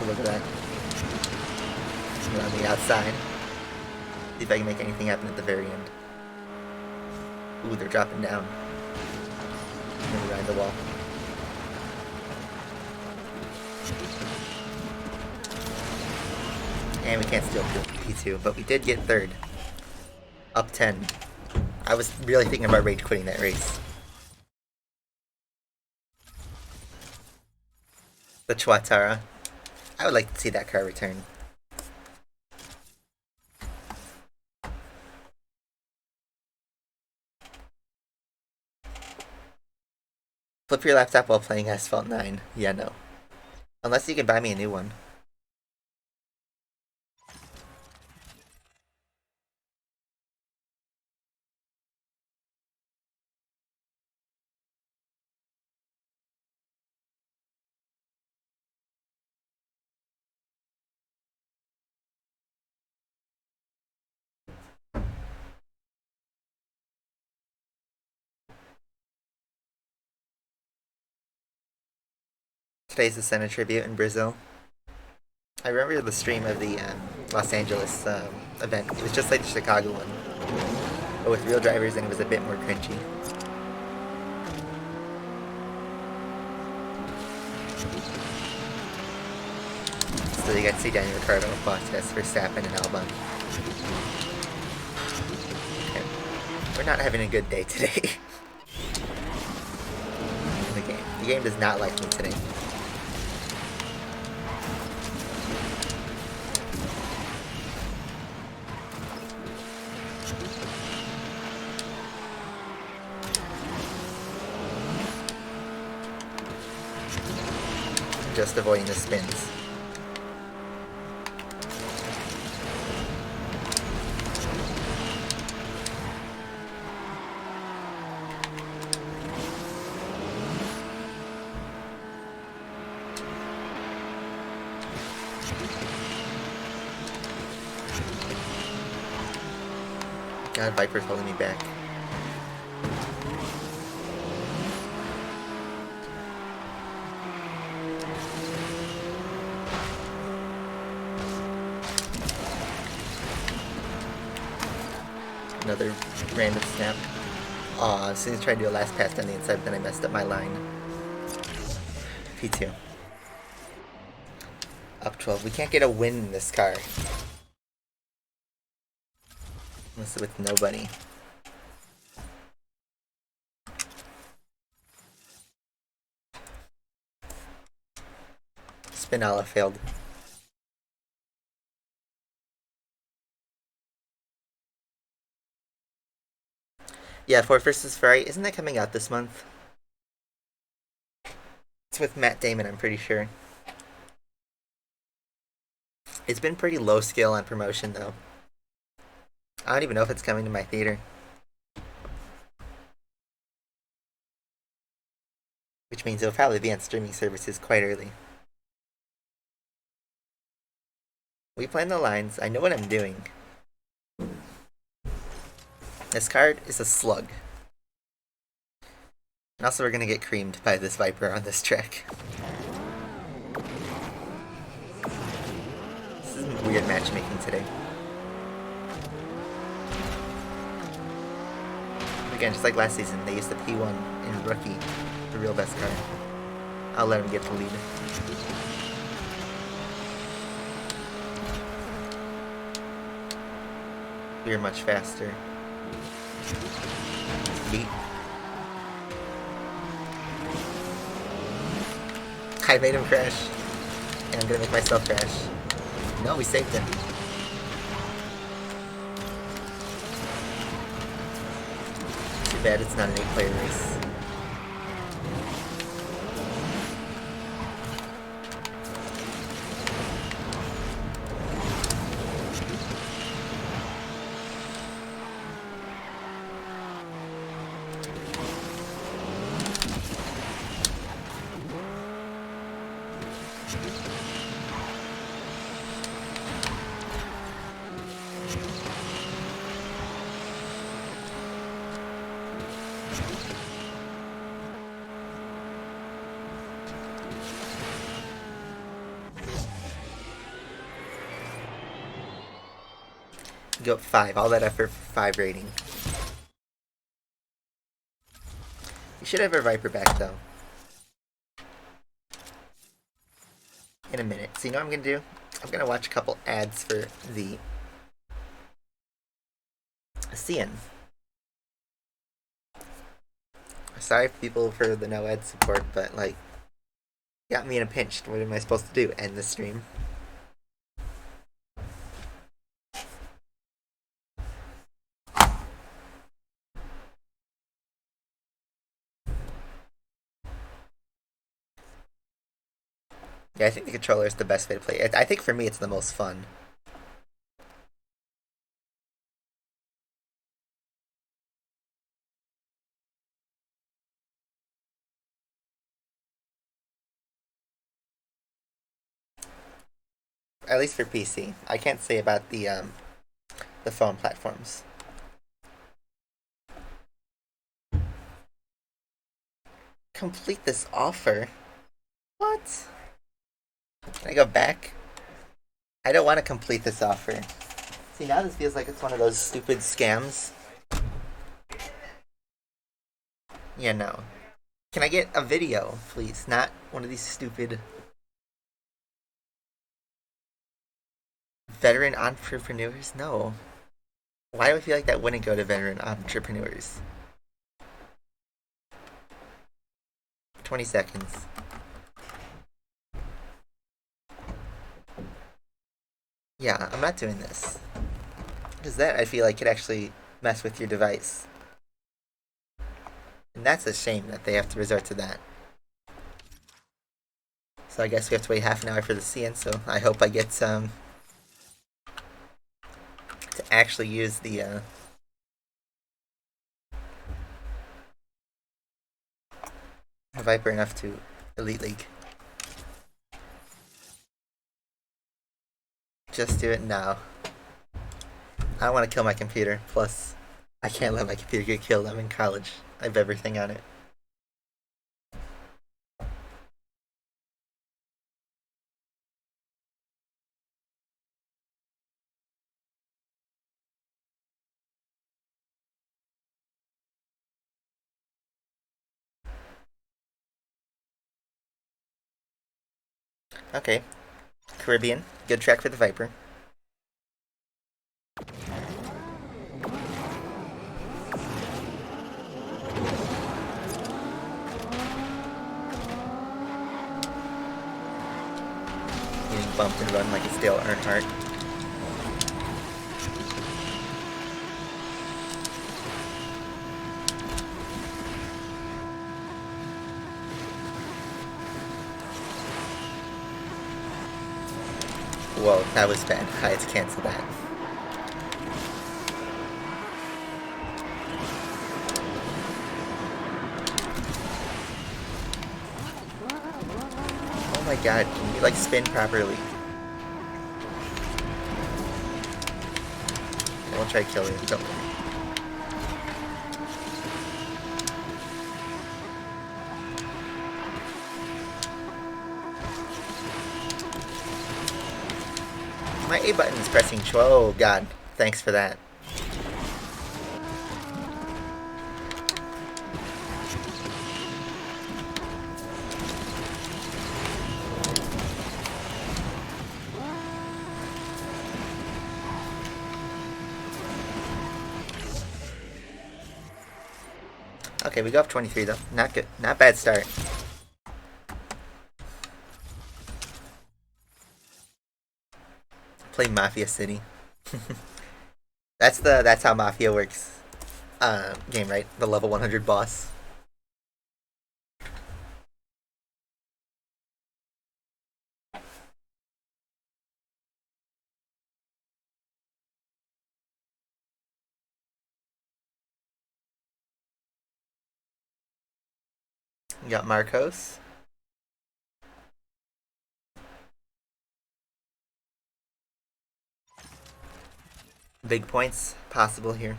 Look at that. reinforcement on the outside. See if I can make anything happen at the very end. Ooh, they're dropping down. I'm gonna ride the wall. And we can't steal P2, but we did get third. Up 10. I was really thinking about rage quitting that race. The Chwatara. I would like to see that car return. Flip your laptop while playing Asphalt 9. Yeah, no. Unless you can buy me a new one. Today's the Senna tribute in Brazil. I remember the stream of the Los Angeles event. It was just like the Chicago one, but with real drivers, and it was a bit more cringy. So you got to see Daniel Ricciardo, Bottas, Verstappen, and Albon. Okay. We're not having a good day today. In the game. The game does not like me today. Just avoiding the spins. God, Viper's holding me back. Another random snap. Aw, as soon as I tried to do a last pass on the inside, then I messed up my line. P2. Up 12. We can't get a win in this car. Unless with nobody. Spinella failed. Yeah, Ford vs. Ferrari. Isn't that coming out this month? It's with Matt Damon, I'm pretty sure. It's been pretty low scale on promotion, though. I don't even know if it's coming to my theater. Which means it'll probably be on streaming services quite early. We plan the lines. I know what I'm doing. This card is a slug. And also we're gonna get creamed by this Viper on this track. This is weird matchmaking today. Again, just like last season, they used the P1 in Rookie, the real best card. I'll let him get the lead. We're much faster. Beat. I made him crash. And I'm gonna make myself crash. No, we saved him. Too bad it's not an 8-player race. Go up 5. All that effort for 5 rating. You should have a Viper back though. In a minute. So you know what I'm gonna do? I'm gonna watch a couple ads for the CN. Sorry people for the no ad support, but like, got me in a pinch. What am I supposed to do? End the stream? Yeah, I think the controller is the best way to play it. I think for me it's the most fun. At least for PC. I can't say about the phone platforms. Complete this offer? What? Can I go back? I don't want to complete this offer. See, now this feels like it's one of those stupid scams. Yeah, no. Can I get a video, please? Not one of these stupid veteran entrepreneurs? No. Why do I feel like that wouldn't go to veteran entrepreneurs? 20 seconds. Yeah, I'm not doing this. Because that, I feel like, could actually mess with your device. And that's a shame that they have to resort to that. So I guess we have to wait half an hour for the CN, so I hope I get to actually use the Viper enough to Elite League. Just do it now. I don't want to kill my computer. Plus, I can't let my computer get killed. I'm in college. I have everything on it. Okay. Caribbean. Good track for the Viper. Getting bumped and run like it's Dale Earnhardt. Whoa, that was bad. I had to cancel that. Oh my god, can you like spin properly? I won't try to kill you, don't worry. My A button is pressing. Oh god, thanks for that. Okay, we go up 23 though. Not good. Not bad start. Play Mafia City. That's how Mafia works. Game, right? The level 100 boss. We got Marcos. Big points possible here.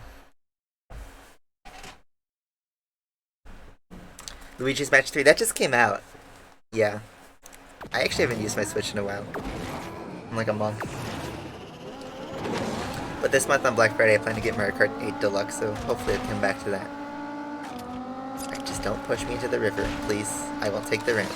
Luigi's Match 3, that just came out. Yeah. I actually haven't used my Switch in a while. In like a month. But this month on Black Friday, I plan to get Mario Kart 8 Deluxe, so hopefully I'll come back to that. Alright, just don't push me into the river, please. I will take the ramp.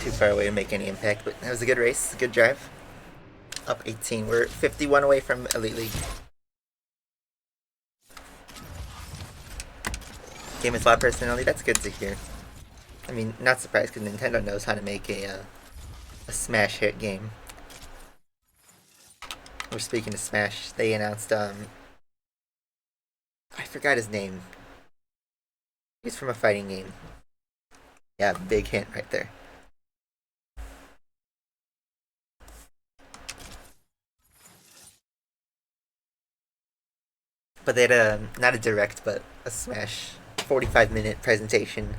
Too far away to make any impact, but that was a good race, a good drive. Up 18, we're 51 away from Elite League. Game with a lot of personality, that's good to hear. I mean, not surprised because Nintendo knows how to make a smash hit game. We're speaking of Smash, they announced, I forgot his name. He's from a fighting game. Yeah, big hint right there. But they had not a direct, but a Smash 45-minute presentation.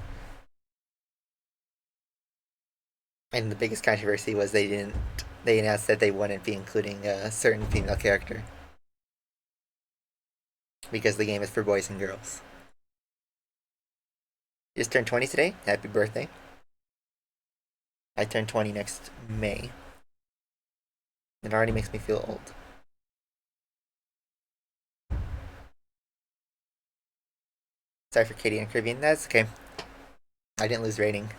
And the biggest controversy was they announced that they wouldn't be including a certain female character. Because the game is for boys and girls. You just turned 20 today? Happy birthday. I turn 20 next May. It already makes me feel old. Sorry for Katie and Caribbean. That's okay. I didn't lose rating.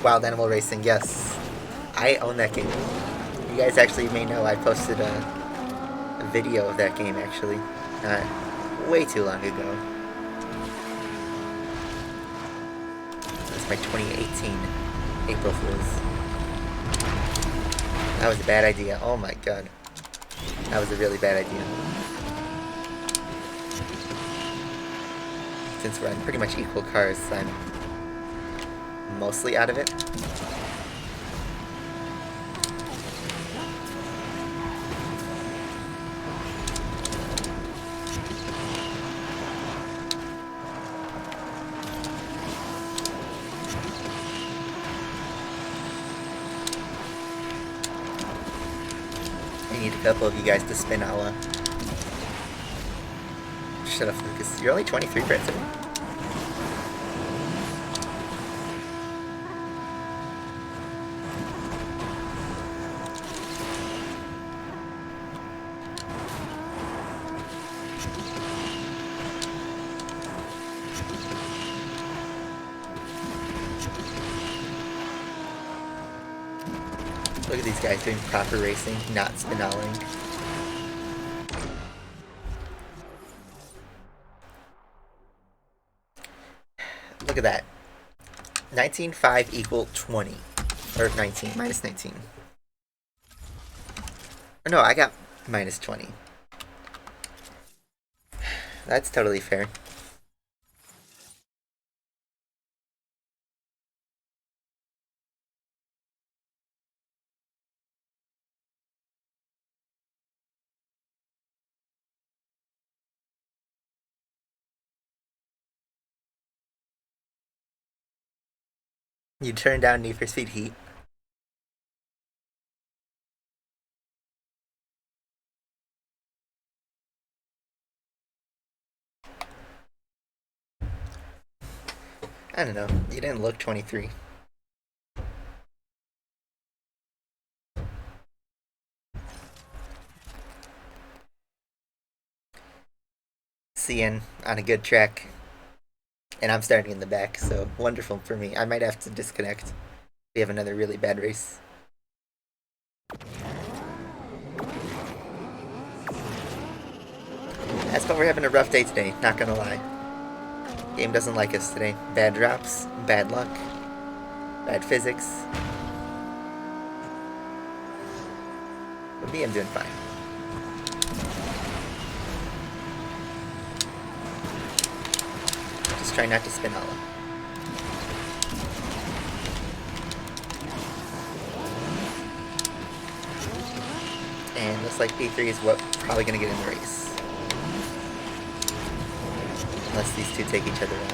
Wild Animal Racing, yes. I own that game. You guys actually may know I posted a video of that game actually. Way too long ago. That's my 2018 April Fools. That was a bad idea. Oh my god. That was a really bad idea. Since we're on pretty much equal cars, I'm mostly out of it. I need a couple of you guys to spin Ala. Shut up, Lucas. You're only 23, Brenton. Look at these guys doing proper racing, not spinaling. Look at that. 19.5 equal 20. Or 19, minus 19. Or no, I got minus 20. That's totally fair. You turned down Need for Speed Heat. I don't know. You didn't look 23. Seeing on a good track. And I'm starting in the back, so wonderful for me. I might have to disconnect. We have another really bad race. Asphalt, we're having a rough day today, not gonna lie. Game doesn't like us today. Bad drops, bad luck, bad physics. But me, I'm doing fine. Just try not to spin hollow. And looks like P3 is what probably gonna get in the race. Unless these two take each other out.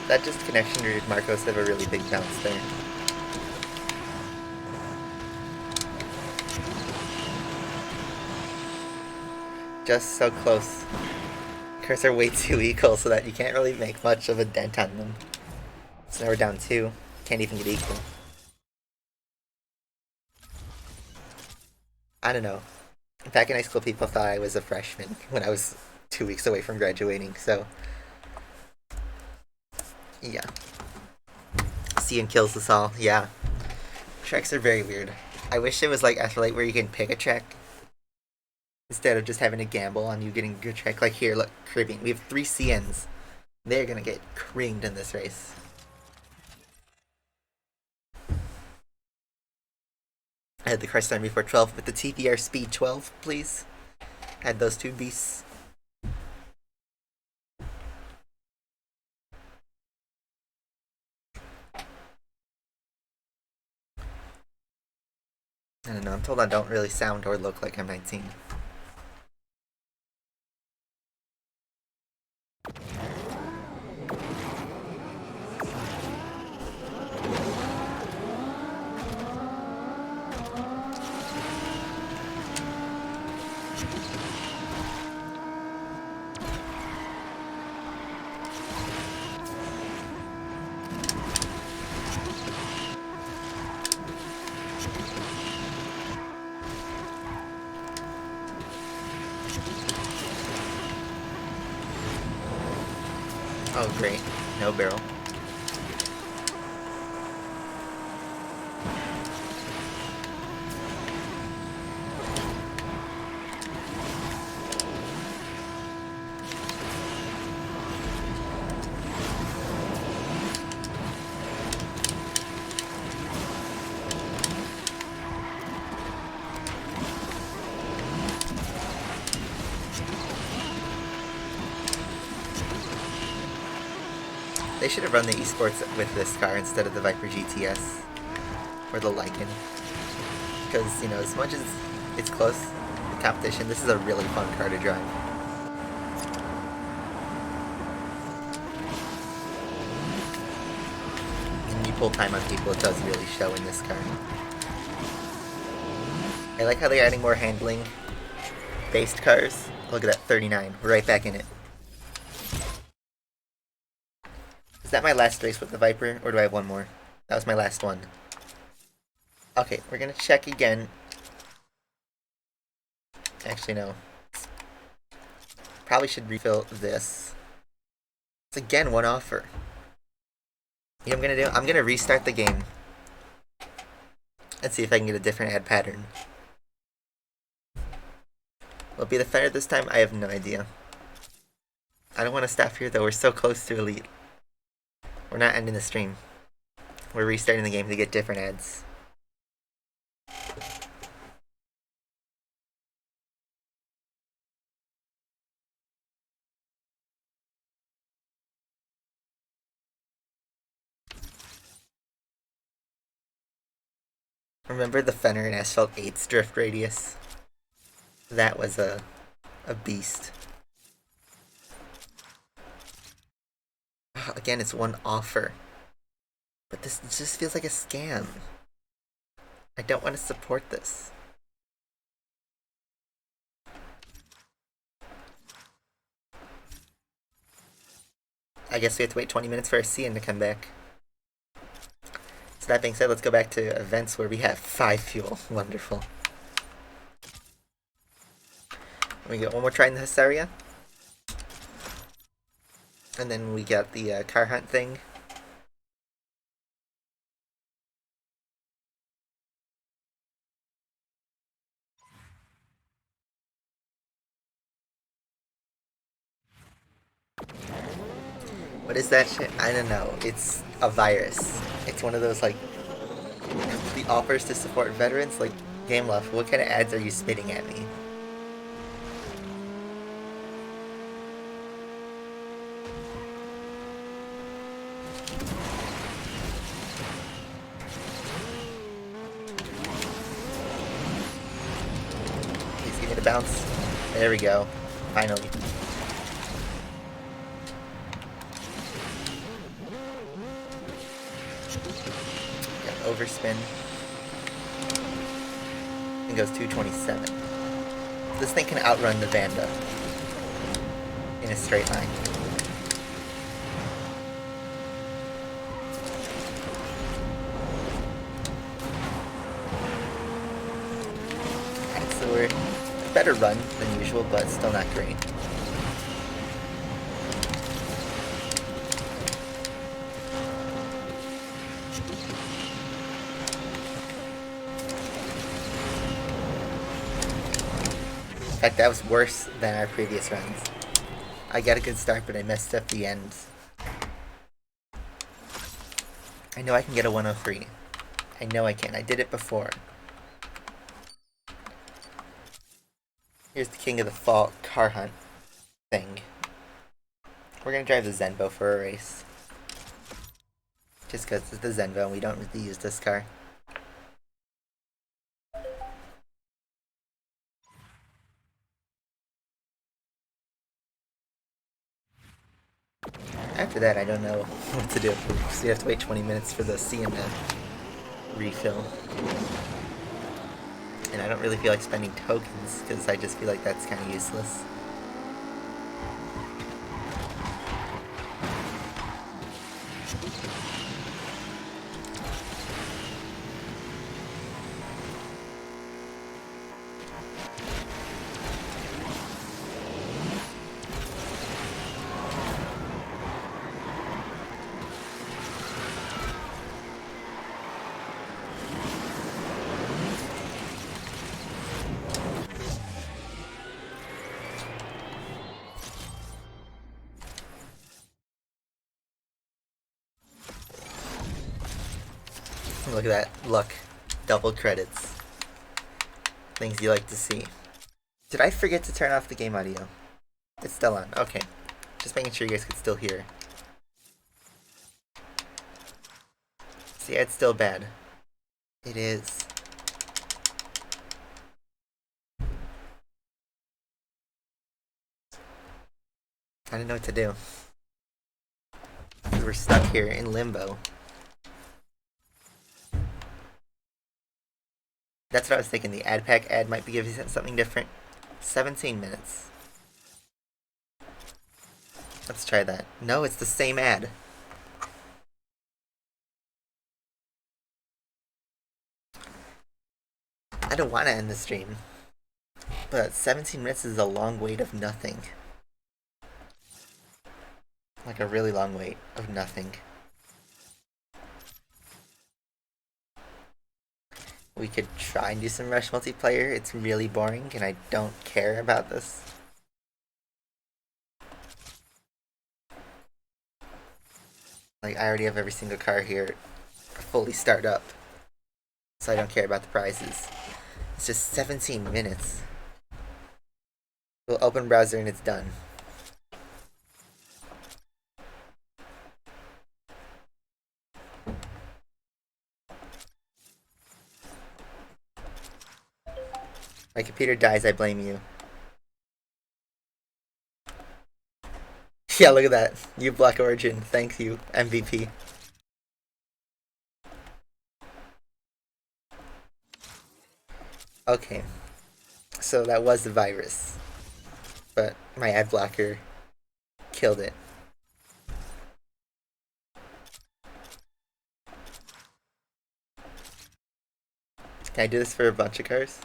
That just connection or did Marcos have a really big bounce there? Just so close. Cars are way too equal so that you can't really make much of a dent on them. So now we're down 2. Can't even get equal. I don't know. Back in high school, people thought I was a freshman when I was 2 weeks away from graduating, so... yeah. Cian kills us all, yeah. Tracks are very weird. I wish it was like Asphalt where you can pick a track instead of just having to gamble on you getting a good track. Like here, look, Caribbean. We have 3 CNs. They're gonna get creamed in this race. I had the car start before 12 with the TPR speed 12, please. Had those 2 beasts. I don't know, I'm told I don't really sound or look like I'm 19. Oh great, no barrel. They should have run the esports with this car instead of the Viper GTS or the Lycan. Because, you know, as much as it's close to competition, this is a really fun car to drive. When you pull time on people, it does really show in this car. I like how they're adding more handling based cars. Look at that, 39. We're right back in it. Is that my last race with the Viper, or do I have one more? That was my last one. Okay, we're gonna check again. Actually, no. Probably should refill this. It's again one offer. You know what I'm gonna do? I'm gonna restart the game. And see if I can get a different ad pattern. Will it be the fender this time? I have no idea. I don't want to stop here though, we're so close to Elite. We're not ending the stream. We're restarting the game to get different ads. Remember the Fenner and Asphalt 8's drift radius? That was a beast. Again, it's one offer. But this just feels like a scam. I don't want to support this. I guess we have to wait 20 minutes for our CN to come back. So that being said, let's go back to events where we have 5 fuel. Wonderful. We get one more try in this area. And then we got the car hunt thing. What is that shit? I don't know. It's a virus. It's one of those, like, the offers to support veterans. Like, Game Love, what kind of ads are you spitting at me? Please give me the bounce. There we go. Finally. Overspin. It goes 227. This thing can outrun the Vanda in a straight line. Alright, so we're a better run than usual, but still not great. In fact, that was worse than our previous runs. I got a good start, but I messed up the end. I know I can get a 103. I know I can. I did it before. Here's the King of the Fall car hunt thing. We're gonna drive the Zenvo for a race. Just because it's the Zenvo and we don't really use this car. After that, I don't know what to do. So you have to wait 20 minutes for the CN to refill. And I don't really feel like spending tokens, because I just feel like that's kind of useless. Look at that. Luck. Double credits. Things you like to see. Did I forget to turn off the game audio? It's still on. Okay. Just making sure you guys could still hear. See, it's still bad. It is. I don't know what to do. We're stuck here in limbo. That's what I was thinking. The ad pack ad might be giving something different. 17 minutes. Let's try that. No, it's the same ad. I don't want to end the stream. But 17 minutes is a long wait of nothing. Like a really long wait of nothing. We could try and do some Rush multiplayer. It's really boring and I don't care about this. Like, I already have every single car here fully started up. So I don't care about the prizes. It's just 17 minutes. We'll open browser and it's done. My computer dies, I blame you. Yeah, look at that. You Black Origin. Thank you, MVP. Okay. So that was the virus. But my ad blocker killed it. Can I do this for a bunch of cars?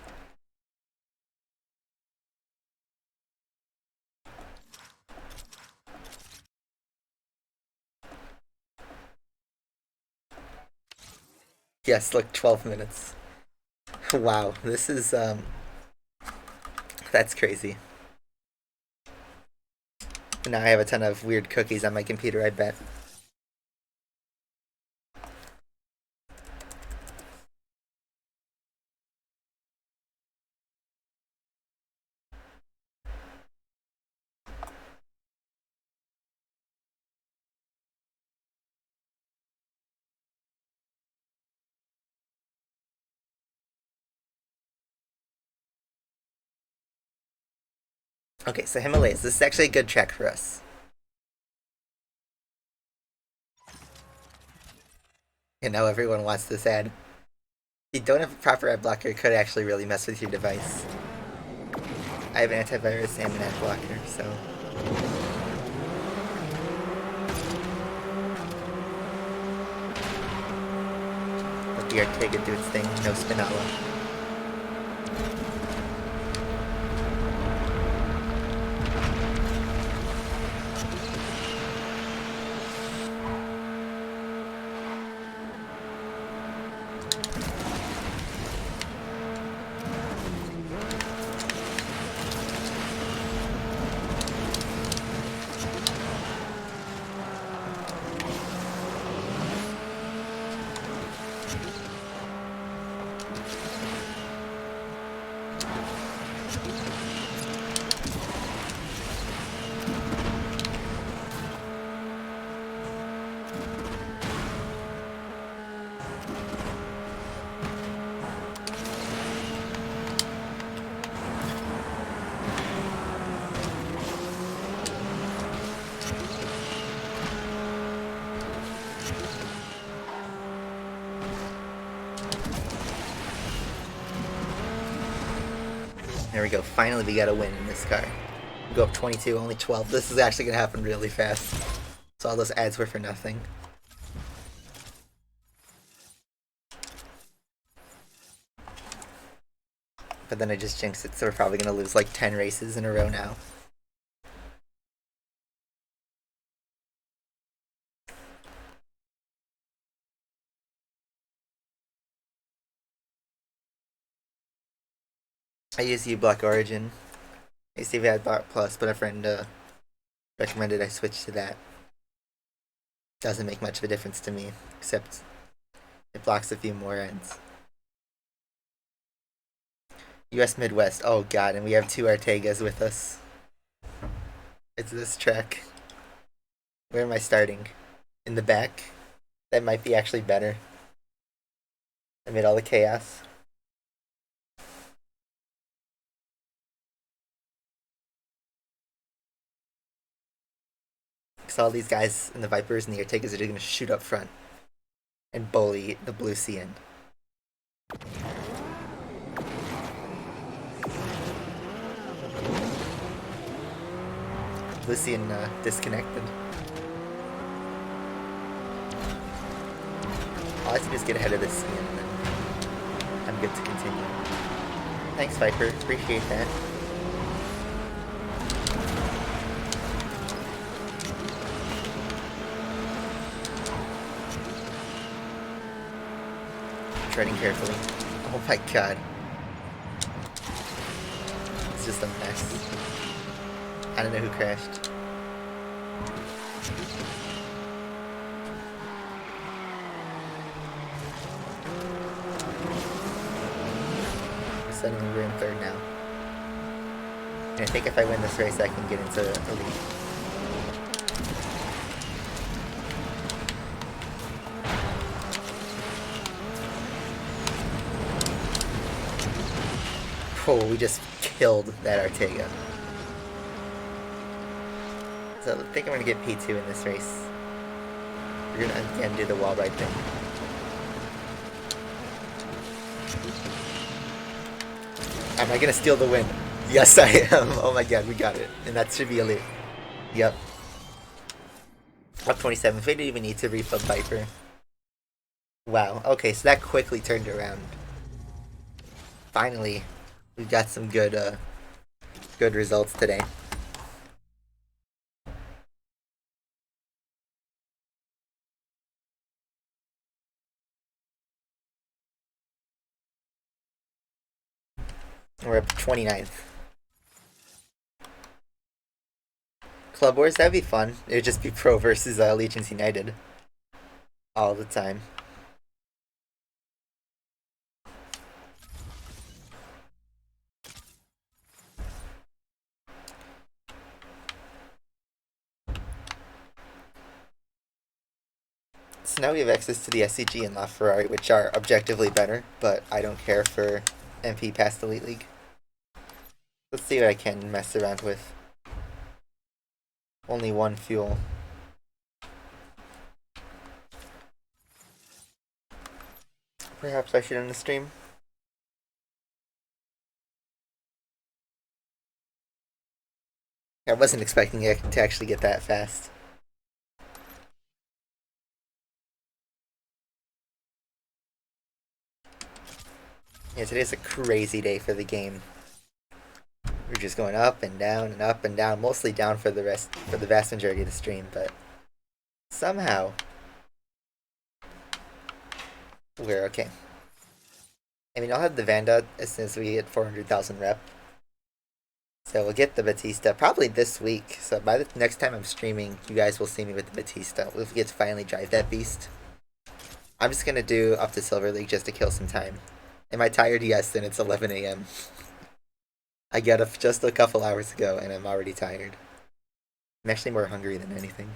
Yes, look, 12 minutes. Wow, this is, that's crazy. Now I have a ton of weird cookies on my computer, I bet. Okay, so Himalayas. This is actually a good track for us. And now everyone wants this ad. If you don't have a proper ad blocker, it could actually really mess with your device. I have an antivirus and an ad blocker, so... Let the Ortega do its thing, no Spinella. There we go, finally we got a win in this car. We go up 22, only 12. This is actually gonna happen really fast. So all those ads were for nothing. But then I just jinxed it, so we're probably gonna lose like 10 races in a row now. I use uBlock Origin. I used to have Bot Plus, but a friend recommended I switch to that. Doesn't make much of a difference to me, except it blocks a few more ends. US Midwest, oh god, and we have two Ortegas with us. It's this track. Where am I starting? In the back? That might be actually better. Amid all the chaos. Because all these guys and the Vipers and the Ortegas are going to shoot up front and bully the Blue Sea end. Blue Sea disconnected. All I have to do is get ahead of this sea and then I'm good to continue. Thanks, Viper. Appreciate that. Treading carefully. Oh my god. It's just a mess. I don't know who crashed. Suddenly we're in third now. And I think if I win this race I can get into the lead. Oh, we just killed that Ortega. So I think I'm going to get P2 in this race. We're going to again do the wall ride thing. Am I going to steal the win? Yes, I am. Oh my god, we got it. And that should be a lead. Yep. Up 27. We didn't even need to refill Viper. Wow. Okay, so that quickly turned around. Finally, we got some good results today. We're up to 29th. Club Wars, that'd be fun. It would just be Pro versus Allegiance United. All the time. So now we have access to the SCG and LaFerrari, which are objectively better, but I don't care for MP past Elite League. Let's see what I can mess around with. Only one fuel. Perhaps I should end the stream. I wasn't expecting it to actually get that fast. Yeah, today's a crazy day for the game. We're just going up and down and up and down, mostly down for the vast majority of the stream, but somehow we're okay. I mean, I'll have the Vanda as soon as we hit 400,000 rep. So we'll get the Batista probably this week. So by the next time I'm streaming, you guys will see me with the Batista. We'll get to finally drive that beast. I'm just gonna do up to Silver League just to kill some time. Am I tired? Yes, and it's 11 a.m. I got up just a couple hours ago and I'm already tired. I'm actually more hungry than anything.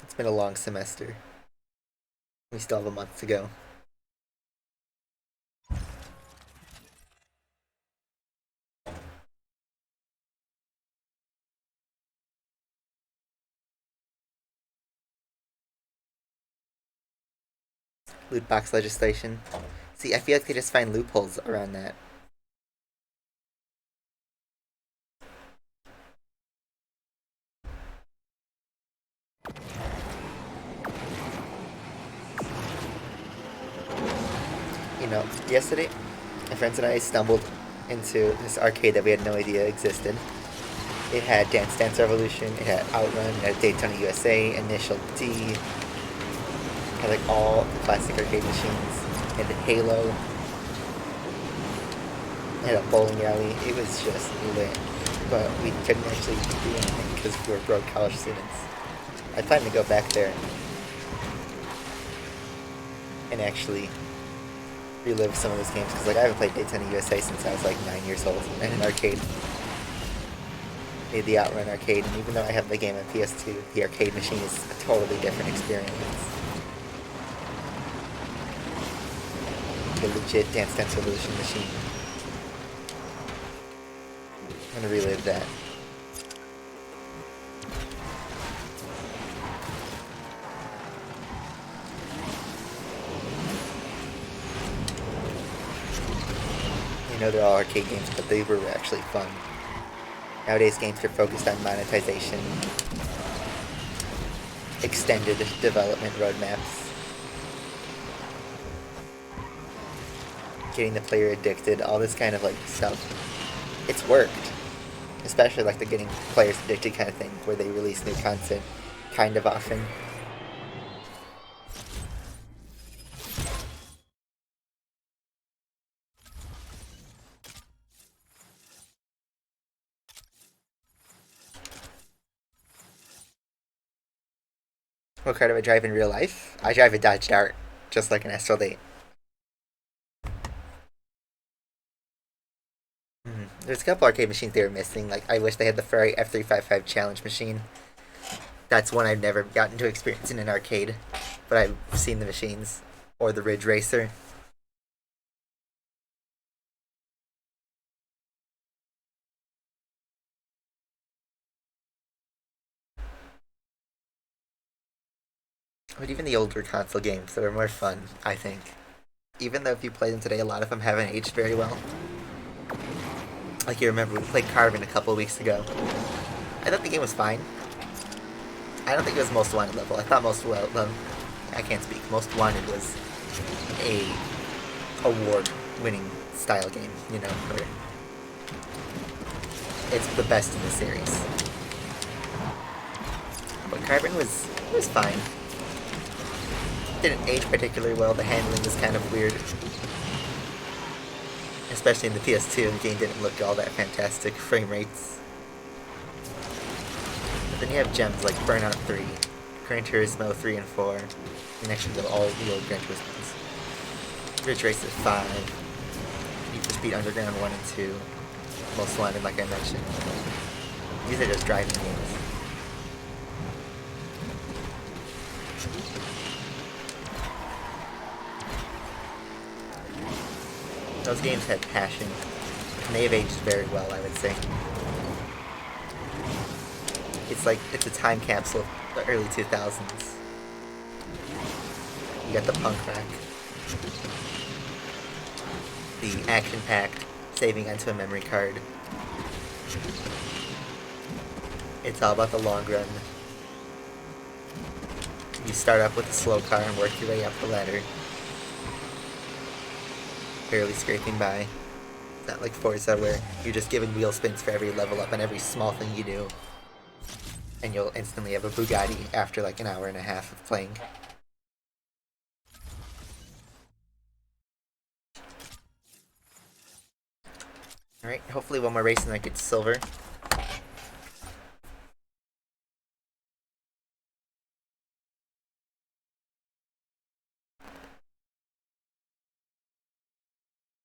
It's been a long semester. We still have a month to go. Loot box legislation. See, I feel like they just find loopholes around that. You know, yesterday, my friends and I stumbled into this arcade that we had no idea existed. It had Dance Dance Revolution, it had Outrun, it had Daytona USA, Initial D, it had like all the classic arcade machines, it had Halo, it had a bowling alley. It was just lit, but we couldn't actually do anything because we were broke college students. I plan to go back there and actually relive some of those games, because like I haven't played Daytona USA since I was like 9 years old, and an arcade. Made the Outrun arcade, and even though I have the game on PS2, the arcade machine is a totally different experience. The legit Dance Dance Revolution machine. I'm gonna relive that. You know, they're all arcade games, but they were actually fun. Nowadays, games are focused on monetization, extended development roadmaps, getting the player addicted, all this kind of like stuff. It's worked. Especially like the getting players addicted kind of thing, where they release new content kind of often. What car do I drive in real life? I drive a Dodge Dart, just like an Asphalt 8. There's a couple arcade machines they were missing. Like, I wish they had the Ferrari F355 Challenge machine. That's one I've never gotten to experience in an arcade, but I've seen the machines. Or the Ridge Racer. But even the older console games that are more fun, I think. Even though if you play them today, a lot of them haven't aged very well. Like you remember, we played Carvin a couple weeks ago. I thought the game was fine. I don't think it was most wanted level. I thought most I can't speak. Most Wanted was a award-winning style game, you know, where it's the best in the series. But Carbon was fine. Didn't age particularly well. The handling was kind of weird, especially in the PS2. The game didn't look all that fantastic. Frame rates. But then you have gems like Burnout 3, Gran Turismo 3 and 4, and actually all the old Gran Turismos. Ridge Racer 5, Need for Speed Underground 1 and 2, Most Wanted, like I mentioned. These are just driving games. Those games had passion, and they have aged very well, I would say. It's a time capsule of the early 2000s. You got the punk rock, the action-packed, saving onto a memory card. It's all about the long run. You start up with a slow car and work your way up the ladder, barely scraping by. It's not like Forza where you're just given wheel spins for every level up and every small thing you do, and you'll instantly have a Bugatti after like an hour and a half of playing. Alright, hopefully one more race and I get silver.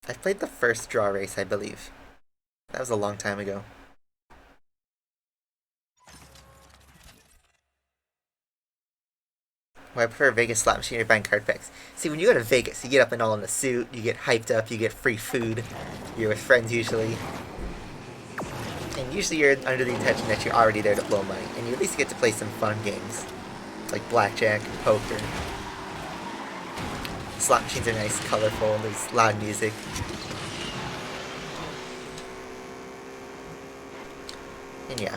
I played the first draw race, I believe. That was a long time ago. Well, I prefer Vegas slot machine or buying card packs. See, when you go to Vegas, you get up and all in a suit, you get hyped up, you get free food, you're with friends usually. And usually you're under the intention that you're already there to blow money, and you at least get to play some fun games. Like blackjack, poker. Slot machines are nice, colorful, there's loud music. And yeah,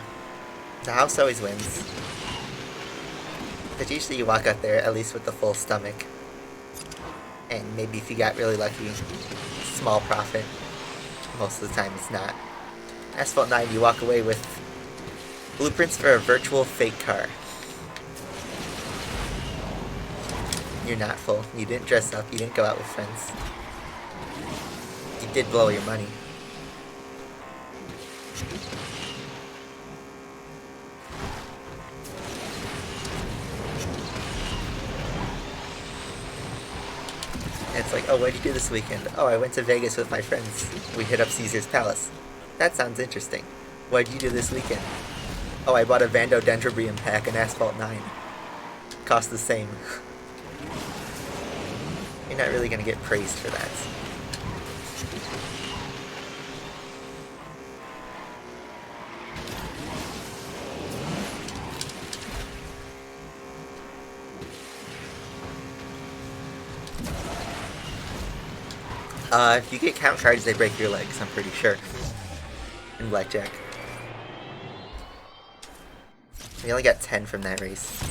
the house always wins. But usually you walk out there at least with the full stomach. And maybe if you got really lucky, small profit. Most of the time it's not. Asphalt 9, you walk away with blueprints for a virtual fake car. You're not full. You didn't dress up. You didn't go out with friends. You did blow your money. And it's like, oh, what'd you do this weekend? Oh, I went to Vegas with my friends. We hit up Caesar's Palace. That sounds interesting. What'd you do this weekend? Oh, I bought a Vando Dendrobium pack in Asphalt 9. Cost the same. You're not really gonna get praised for that. If you get count cards, they break your legs, I'm pretty sure. In blackjack. We only got 10 from that race.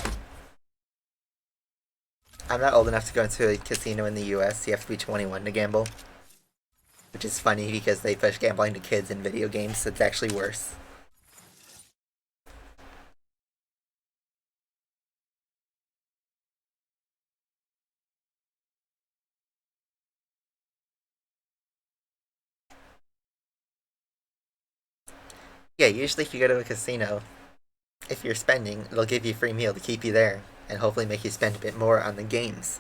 I'm not old enough to go into a casino in the US. You have to be 21 to gamble. Which is funny because they push gambling to kids in video games, so it's actually worse. Yeah, usually if you go to a casino, if you're spending, they'll give you a free meal to keep you there, and hopefully make you spend a bit more on the games.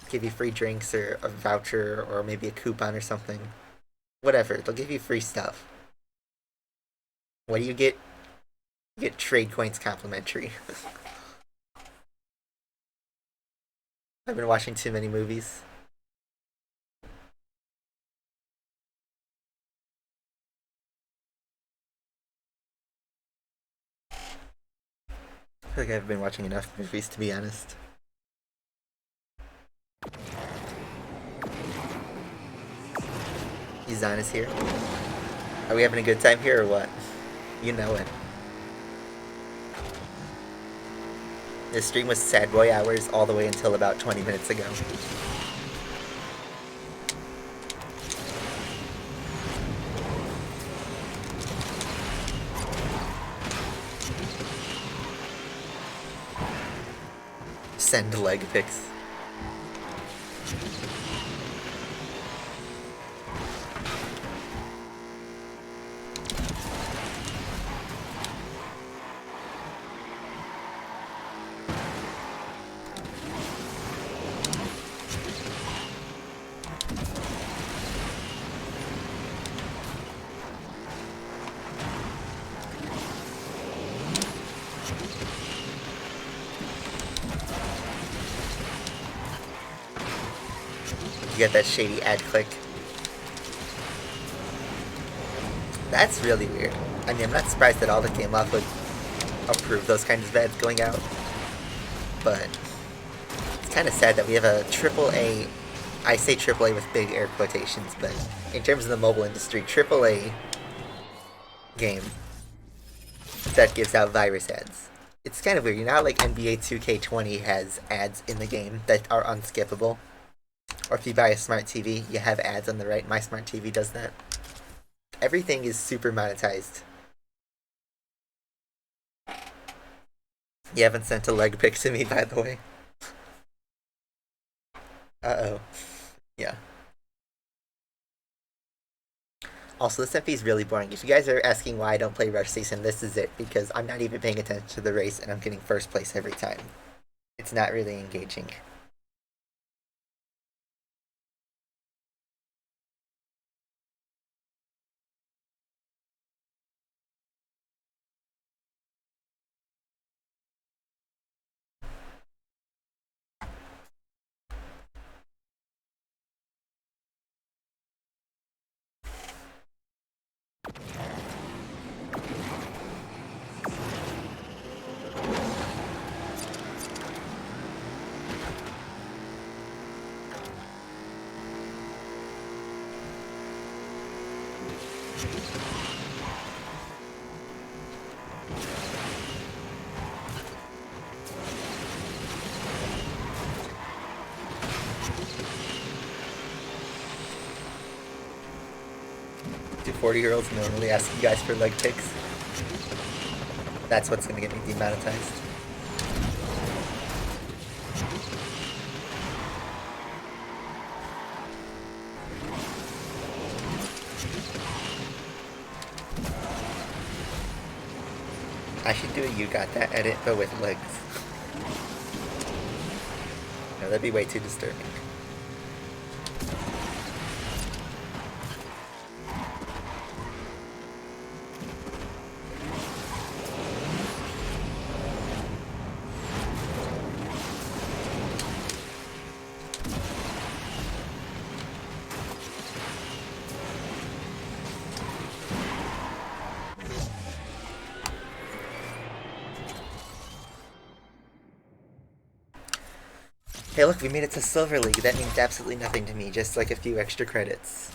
Give you free drinks, or a voucher, or maybe a coupon or something. Whatever, they'll give you free stuff. What do you get? You get trade coins complimentary. I've been watching too many movies. I feel like I've been watching enough movies, to be honest. Izan is here. Are we having a good time here or what? You know it. This stream was sad boy hours all the way until about 20 minutes ago. Send leg pics. You get that shady ad click. That's really weird. I mean, I'm not surprised that all that came off would approve those kinds of ads going out. But it's kind of sad that we have a AAA, I say AAA with big air quotations, but in terms of the mobile industry, AAA game that gives out virus ads. It's kind of weird. You know how like NBA 2K20 has ads in the game that are unskippable? Or if you buy a smart TV, you have ads on the right. My smart TV does that. Everything is super monetized. You haven't sent a leg pic to me, by the way. Uh-oh. Yeah. Also, this FP is really boring. If you guys are asking why I don't play Rush Season, this is it. Because I'm not even paying attention to the race, and I'm getting first place every time. It's not really engaging. Do 40-year-olds normally ask you guys for leg pics? That's what's gonna get me demonetized. I should do a you got that edit, but with legs. No, that'd be way too disturbing. Hey look, we made it to Silver League. That means absolutely nothing to me, just like a few extra credits.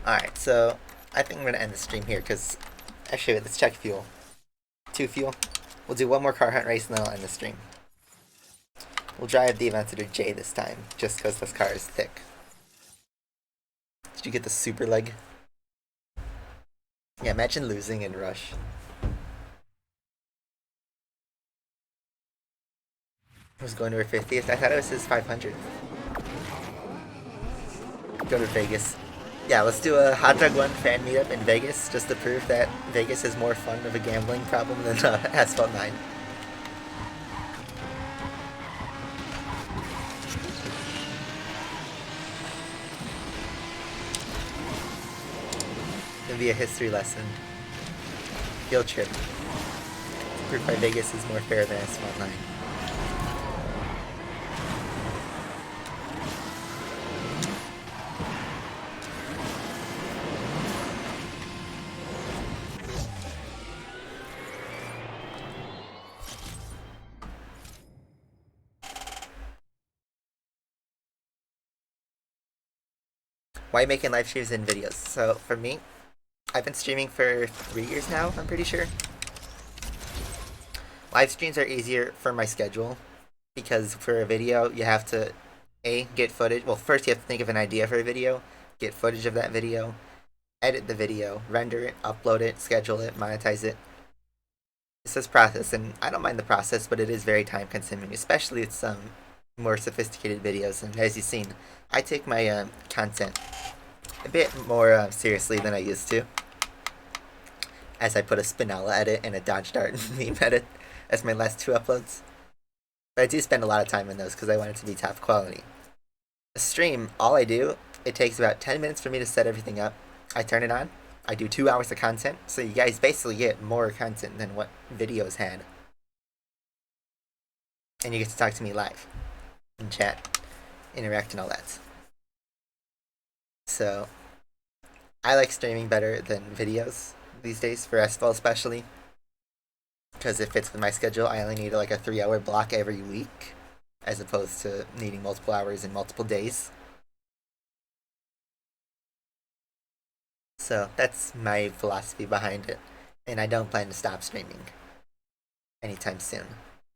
Alright, so I think I'm gonna end the stream here, because... Actually, wait, let's check fuel. 2 fuel. We'll do one more car hunt race and then I'll end the stream. We'll drive the Aventador J this time, just because this car is thick. Did you get the super leg? Yeah, imagine losing in Rush. It was going to her 50th? I thought it was his 500th. Go to Vegas. Yeah, let's do a Hot Dog 1 fan meetup in Vegas, just to prove that Vegas is more fun of a gambling problem than Asphalt 9. It'll be a history lesson. Field trip. Proof by Vegas is more fair than Asphalt 9. why making live streams and videos? So for me, I've been streaming for 3 years now, I'm pretty sure. Live streams are easier for my schedule because for a video, you have to get footage. Well, first you have to think of an idea for a video, get footage of that video, edit the video, render it, upload it, schedule it, monetize it. It's this process, and I don't mind the process, but it is very time consuming, especially with some more sophisticated videos. And as you've seen, I take my content a bit more seriously than I used to, as I put a Spinella edit and a Dodge Dart meme edit as my last 2 uploads. But I do spend a lot of time on those because I want it to be top quality. A stream, all I do, it takes about 10 minutes for me to set everything up. I turn it on. I do 2 hours of content, so you guys basically get more content than what videos had. And you get to talk to me live, and chat, interact, and all that. So, I like streaming better than videos these days, for Asphalt especially. Because it fits with my schedule. I only need like a 3-hour block every week, as opposed to needing multiple hours in multiple days. So that's my philosophy behind it, and I don't plan to stop streaming anytime soon,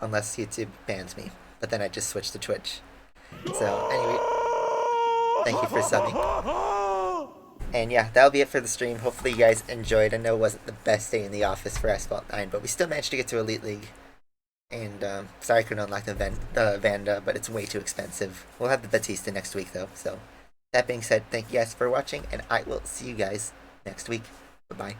unless YouTube bans me, but then I just switch to Twitch. So anyway, thank you for subbing. And yeah, that'll be it for the stream. Hopefully you guys enjoyed. I know it wasn't the best day in the office for Asphalt 9, but we still managed to get to Elite League. And sorry I couldn't unlock the Vanda, but it's way too expensive. We'll have the Batista next week though, so that being said, thank you guys for watching, and I will see you guys next week. Bye-bye.